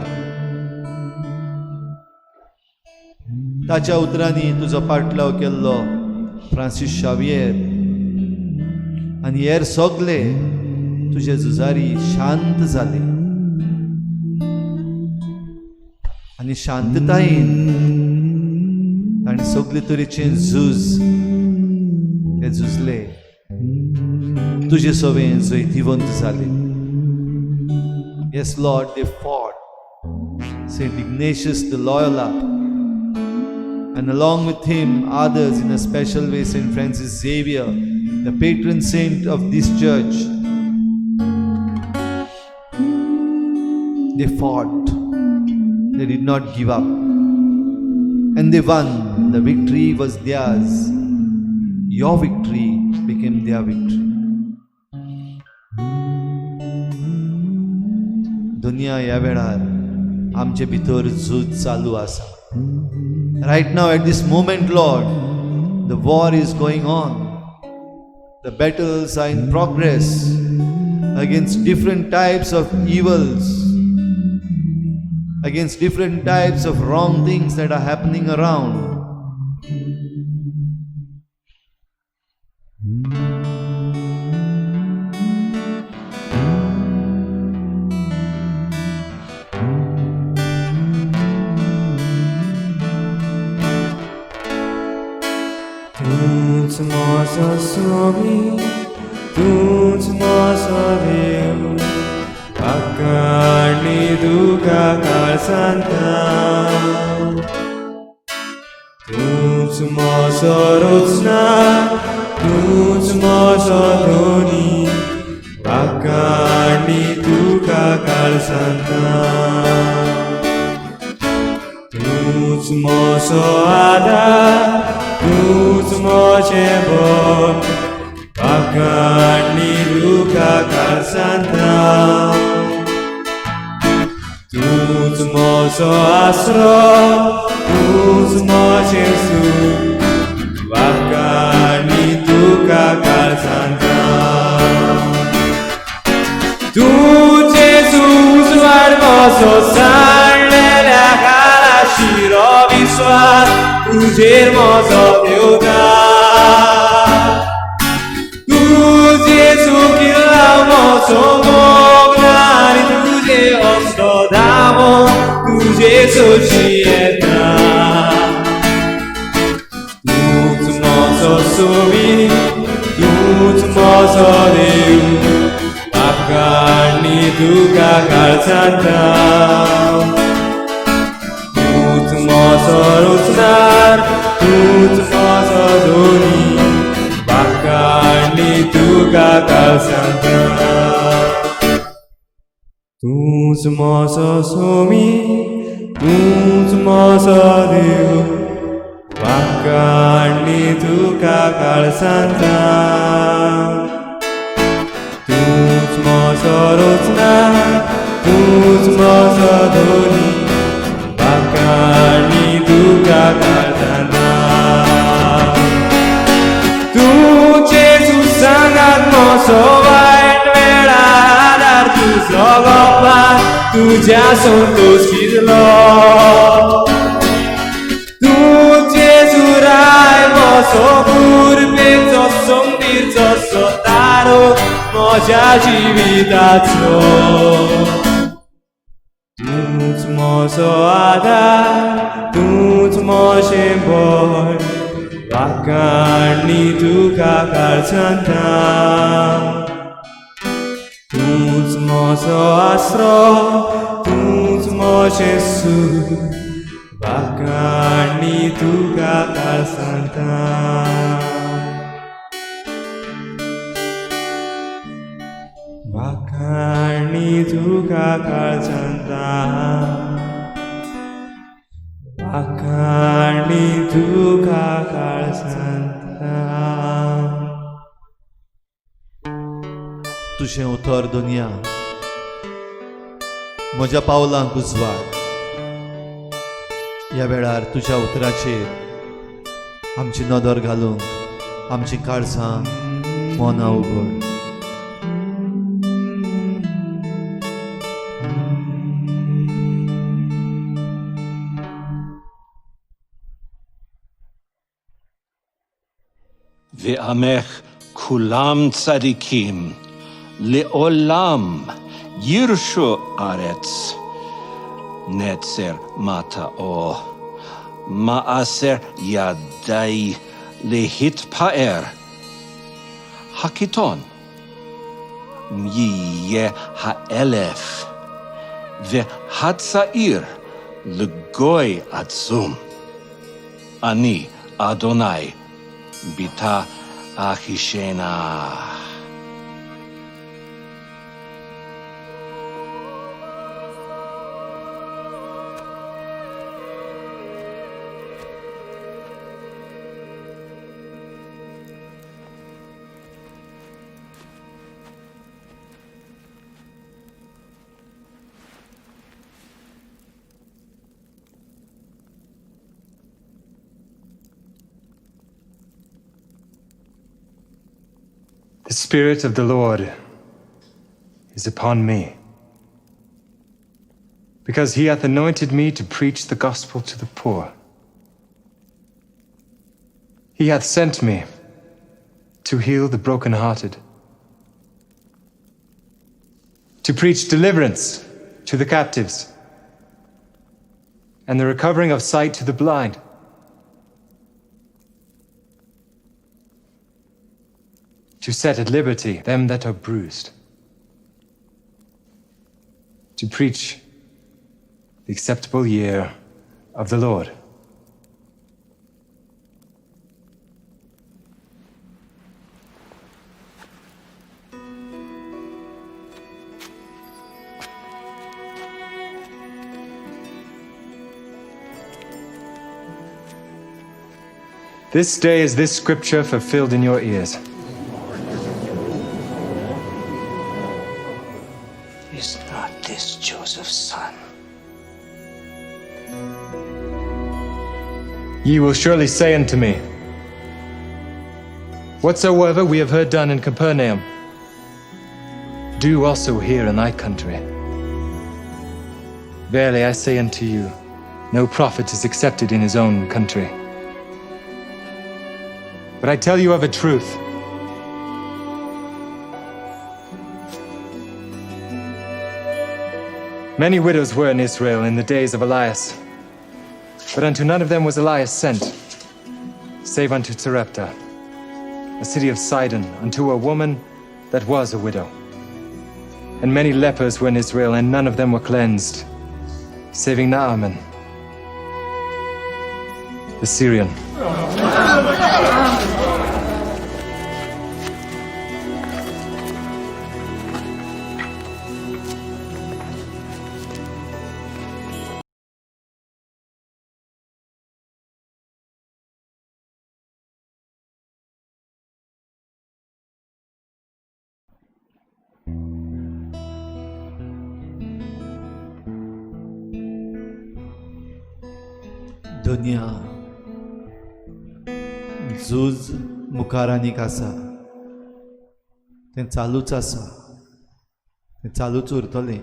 ताच्या उतरांनी तुजो पाटलाव केल्लो फ्रांसीस शावियर आनी हेर सगळे तुजे झुजारी शांत जाले आनी शांततायेन तांणी सगळे तरेचे झूज ते झुजले. तुजे सवेन जैतिवंत जाले. Yes, Lord, they fought. Saint Ignatius the Loyola, and along with him, others in a special way, Saint Francis Xavier, the patron saint of this church. They fought. They did not give up. And they won. The victory was theirs. Your victory became their victory. दुनिया ह्या वेळार आमचे भितर झूज चालू आसा. Right now at this moment, Lord, the war is going on. The battles are in progress against different types of evils, against different types of wrong things that are happening around. तूच माझो स्वामी, तूच माझो देव, आकाळणी दुका काळ Santa. तूच माझो रोजनार, तूच माझो धोनी, आकाळणी दुका काळ सांता. तूच माझो आधार, तूच माझें बळ, आकाळणी दुका काळ सांता. तूच माझो आसरो, तूच माझें सूख, आकाळणी दुका काळ सांता. तूं जेजू उजवाड म्हजो सांडलेल्या काळा शिरो विश्वास, तुजेर म्हजो देवदार. तूं जेजू किल्ला म्हजो मोग आनी तुजे असलो धामो तुजे सोशी येता. तूच म्हजो सोमी, तूच म्हजो देव, आकाळणी दुका काळ सांता. तूच म्हजो रोजनार, तूच म्हजो धोनी, आकाळणी दुका काळ सांता. तूच म्हजो सोमी, तूच म्हजो देव, आकाळणी दुका काळ सांता. तूच म्हजो रोजनार, तूच म्हजो धोनी, आकाळणी दुका काळ सांता. तूं जेजू सांगात म्हजो वायट वेळार, तुजो गोपाळ तुज्या संतोश शिरलो. तूं जेजू राय म्हजो कुर्बेचो संगीचो सोतारो म्हज्या जिविताचो. तूच म्हजो आधार, तूच म्हजें बळ, आकाळणी दुका काळ सांता. तूच म्हजो आसरो, तूच म्हजें सूख, आकाळणी दुका काळ सांता. आकाळणी दुका काळ सांता. आकाळणी दुका काळ सांता. तुझें उतर दुनिया म्हज्या पावलांक उजवाड. ह्या वेळार तुज्या उतराचेर आमची नदर घालूंक आमची काळजां मनां उगड. ועמך כולם צדיקים, לעולם ירשו ארץ. נצר מטעו, מעשר ידי להתפאר. הקיטון יהיה האלף, והצעיר לגוי עצום. אני אדוני ביתה אחישנה. The Spirit of the Lord is upon me, because he hath anointed me to preach the gospel to the poor. He hath sent me to heal the brokenhearted, to preach deliverance to the captives, and the recovering of sight to the blind, to set at liberty them that are bruised, to preach the acceptable year of the Lord. This day is this scripture fulfilled in your ears. Is not this Joseph's son? Ye will surely say unto me, whatsoever we have heard done in Capernaum, do also here in thy country. Verily I say unto you, no prophet is accepted in his own country. But I tell you of a truth, many widows were in Israel in the days of Elias, but unto none of them was Elias sent, save unto Sarepta, a city of Sidon, unto a woman that was a widow. And many lepers were in Israel, and none of them were cleansed, saving Naaman, the Syrian. दुनिया झूज मुखार आनीक आसा, तें चालूच आसा, तें चालूच उरतलें.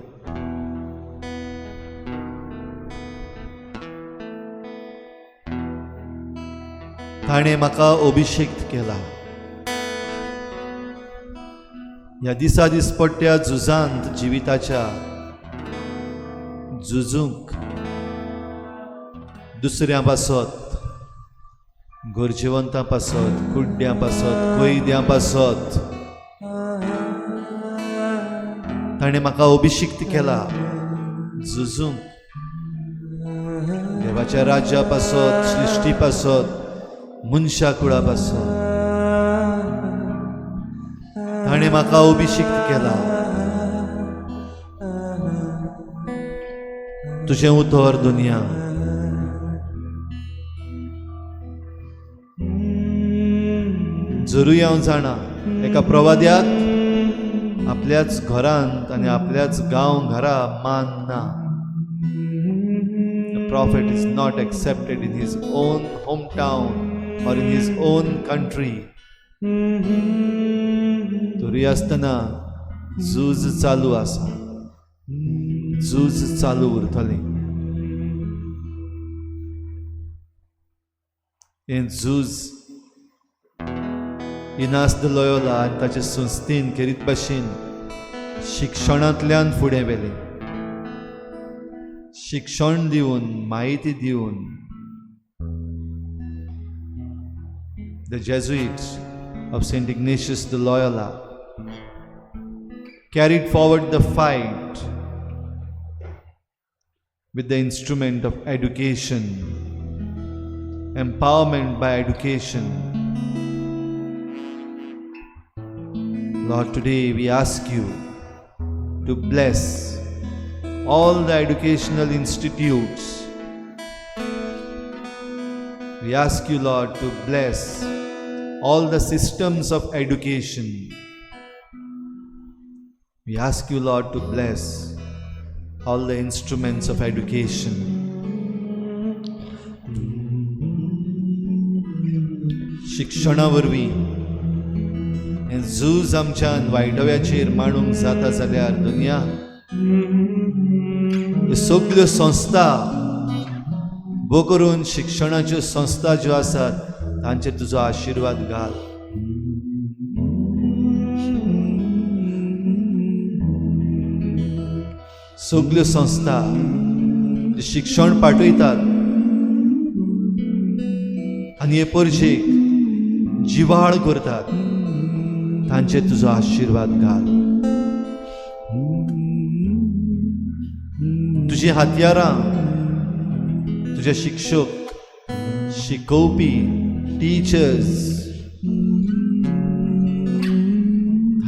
ताणें म्हाका अभिषेक केला. ह्या दिसा दिसपट्ट्या झुजांत जिविताच्या झुजूंक दुसऱ्यां पासत, गरजेवंतां पासत, कुड्ड्यां पासत, कैद्यां पासत ताणें म्हाका अभिषिक्त केला झुजूंक. देवाच्या राज्या पासत, सृश्टी पासत, मनशा कुळा पासत ताणें म्हाका अभिषिक्त केला. तुजें उतर दुनिया जरूय हांव जाणा एका प्रवाद्याक आपल्याच घरांत आनी आपल्याच गांव घरा मान ना. The prophet is not accepted in his own hometown or in his own country. तरी आसतना झूज चालू आसा, झूज चालू उरतली. हें झूज इनास द लोयोला आनी ताचे संस्थेन खेरीत भाशेन शिक्षणांतल्यान फुडें व्हेलें. शिक्षण दिवन, म्हायती दिवन the Jesuits of St. Ignatius de Loyola carried forward the fight with the instrument of education, empowerment by education. Lord, today we ask you to bless all the educational institutes. We ask you, Lord, to bless all the systems of education. We ask you, Lord, to bless all the instruments of education. शिक्षणा वरवीं हें झूज आमच्यान वायटव्याचेर मांडूंक जाता जाल्यार दुनिया ह्यो सगल्यो संस्था बो करून शिक्षणाच्यो संस्था ज्यो आसात तांचेर तुजो आशिर्वाद घाल. सगल्यो संस्था जे शिक्षण पाठयतात आनी हे परजेक जिवाळ करतात तांचेर तुजो आशिर्वाद घाल. तुजी हातयारां, तुजे शिक्षक, शिकोवपी, टीचर्स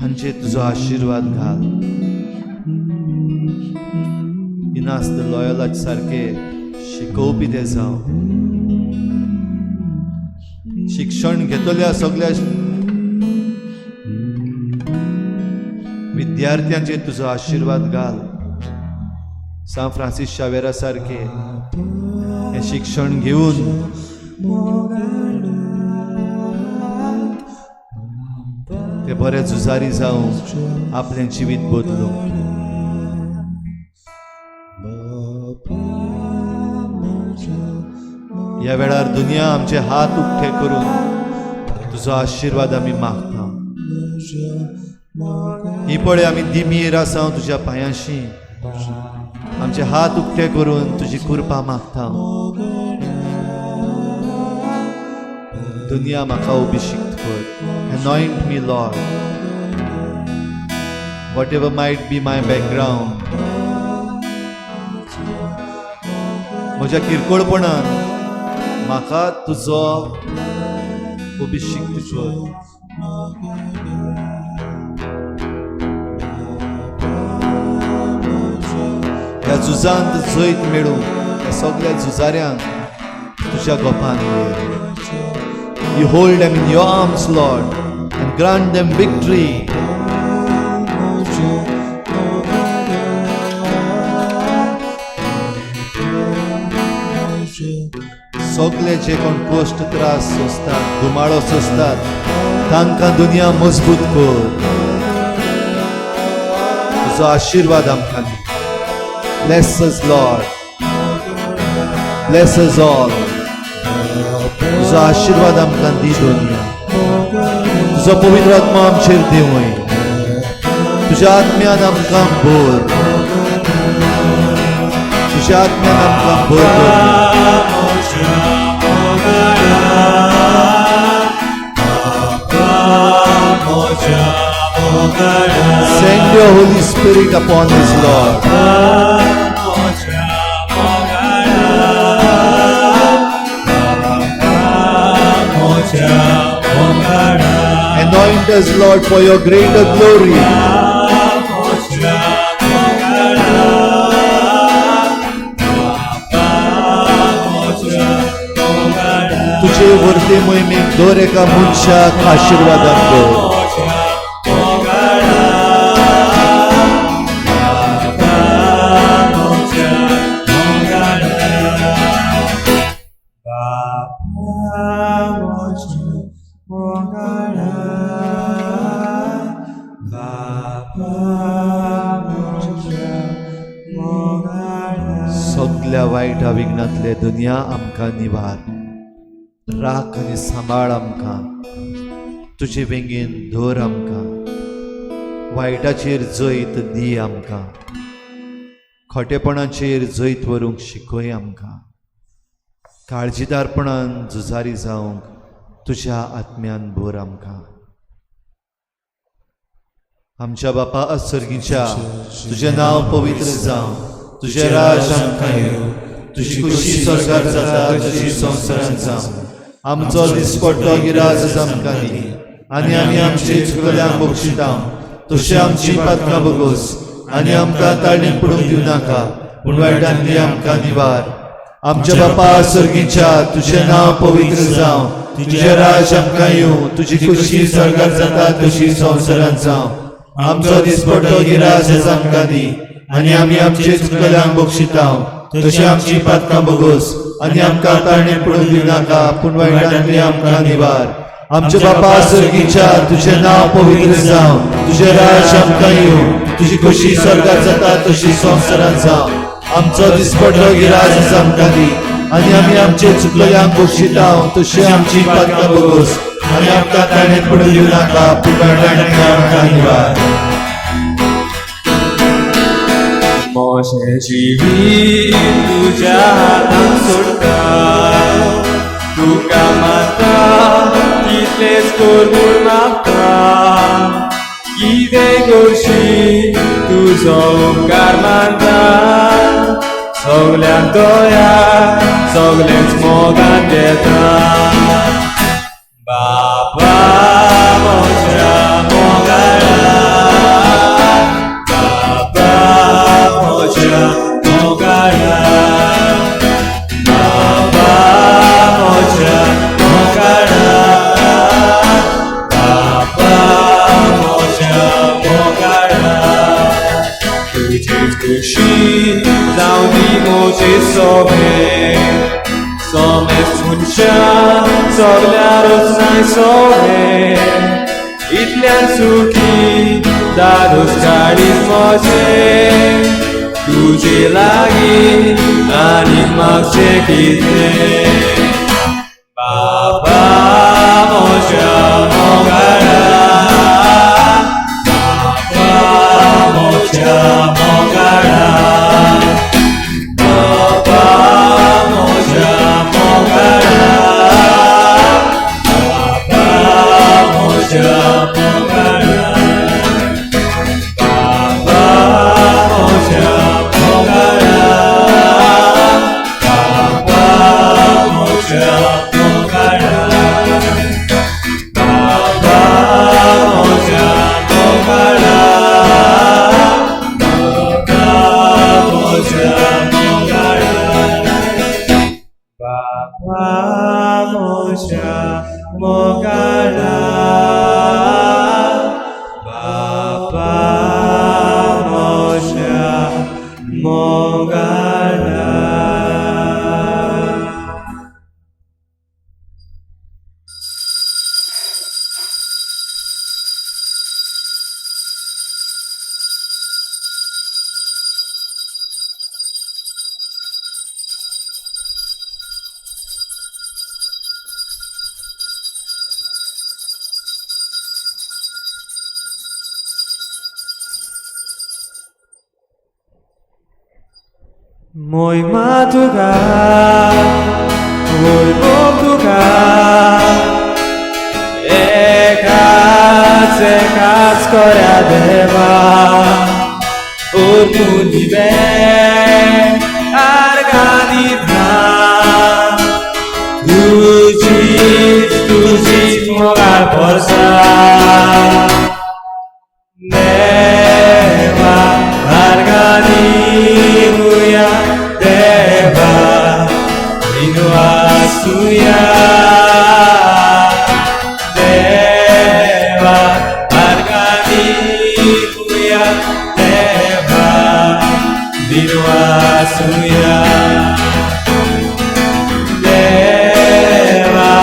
हांचेर तुजो आशिर्वाद घाल. इनास द लोयोला सारके शिकोवपी ते जावं. शिक्षण घेतल्या सगळ्या विद्यार्थ्यांचेर तुजो आशिर्वाद घाल. सान फ्रांसीस शावेरा सारके हे शिक्षण घेवन ते बरे झुजारी जावं आपलें जिवीत बदलूंक. ह्या वेळार दुनिया आमचे हात उक्ते करून तुजो आशिर्वाद आमी मागता. ही पळय आमी दिमीर आसा तुज्या पांयाशी. आमचे हात उक्ते करून तुजी कृपा मागता. दुनिया म्हाका अभिषेक कर. Anoint me, Lord. Whatever might be my background, म्हज्या किरकोळपणान म्हाका तुजो अभिषेक कर. ह्या झुजांत जैत मेळूं ह्या सगळ्या झुजाऱ्यांक तुज्या गोपान घे. You hold them in your arms, Lord, and grant them victory. सगळे जे कोण कश्ट त्रास सोंसतात, गुमाळो सोंसतात, तांकां दुनिया मजबूत कर. तुजो आशिर्वाद आमकां दी. Bless us, Lord. Bless us all. तुजो आशिर्वाद आमकां दी दुनिया. तुजो पवित्र आत्मा आमचेर दिवय. तुज्या आत्म्यान आमकां भर. तुज्या आत्म्यान आमकां भर कर. Send your Holy Spirit upon us, Lord. Anoint us, Lord, for your greater glory. तुझे वर्ते मोहिमेक दर एका मनशाक आशिर्वाद दो. सगल्या वायटा विघ्नांतले दुनिया आमकां निवार, राख आनी सांबाळ आमकां, तुजे बेगीन धर आमकां, वायटाचेर जैत दी आमकां, खोटेपणाचेर जैत व्हरूंक शिकय आमकां, काळजीदारपणान झुजारी जावंक तुज्या आत्म्यान भर आमकां. आमच्या बापा सर्गीच्या तुजें नांव पवित्र जावं, तुजें राज आमकां येवं, तुजी खुशी स्वर्गार जाता तशी संवसारांत जावं. आमचो दिसपट्टो गिराज आमकां दी, आनी आमी आमचे चुकल्यांक बक्षितां, तशी आमची पातकां बगोस, आनी आमकां ताळणेक पडूंक दिवं नाका, पूण वायटांतली आमकां निवार. आमच्या बापा सर्गीच्या तुजें नांव पवित्र जावं, तुजें राज आमकां येवं, तुजी खुशी स्वर्गार जाता तशी संवसारांत जावं. आमचो दिसपट्टो गिराज आमकां दी, आनी आमी आमचे चुकल्यांक बक्षितां, तशी आमची पातकां बगोस, आनी आमकां ताळणेक पडूंक दिवं नाका, पूण वायटांतली आमकां निवार. आमचे बापा सर्गीच्या तुजें नांव पवित्र जावं, तुजें राज आमकां येवं, तुजी खुशी स्वर्गार जाता तशी संवसारांत जावं. आमचो दिसपट्टो गिराज आमकां दी, आनी आमी आमचे चुकल्यांक बक्षितां, तशी आमची पातकां बगोस, आनी आमकां ताळणेक पडूंक दिवं नाका, पूण वायटांतली आमकां निवार. मोशेची वीट तुज्या हातांत सोडटा, तुका माता कितलेंच कर म्हूण मागता. कितें करशी तुजो उपकार मानता, सगल्यांक दोयाक सगळेंच मोगान देता. बाबा म्हज्या मोगाळा, बाबा म्हज्या मोगाळा, बाबा म्हज्या मोगाळा, बाबा म्हज्या मोगाळा. तुजेच खुशी जावं दी म्हजें सोबें, सोमेच तुमच्या सगल्या रोजनाय सोबें. इतल्यान सुखी दादोस काडीत म्हजें, तुजे लागीं आनी मागचें कितें. बाबा म्हज्या मोगाळा, बाबा म्हज्या मोगाळा, बाबा म्हज्या मोगाळा, बाबा म्हज्या मोगाळा, बाबा म्हज्या मोगाळा, बाबा म्हज्या मोगाळा, बाबा म्हज्या मोगाळा, बाबा म्हज्या मोगाळा, बाबा म्हज्या मोगाळा, बाबा म्हज्या मोगाळा. Moima tuka, moimo tuka, ekaz korea deva, urmuni be, arganitna, tuji mogar porsa, deva, arganimuya, deva, inuasuya, deva, arganimuya, deva, inuasuya, deva,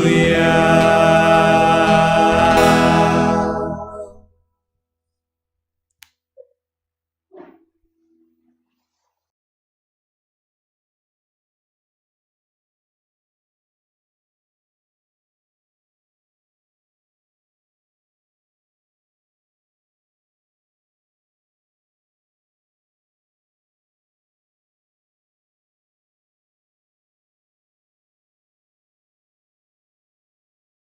Alleluia.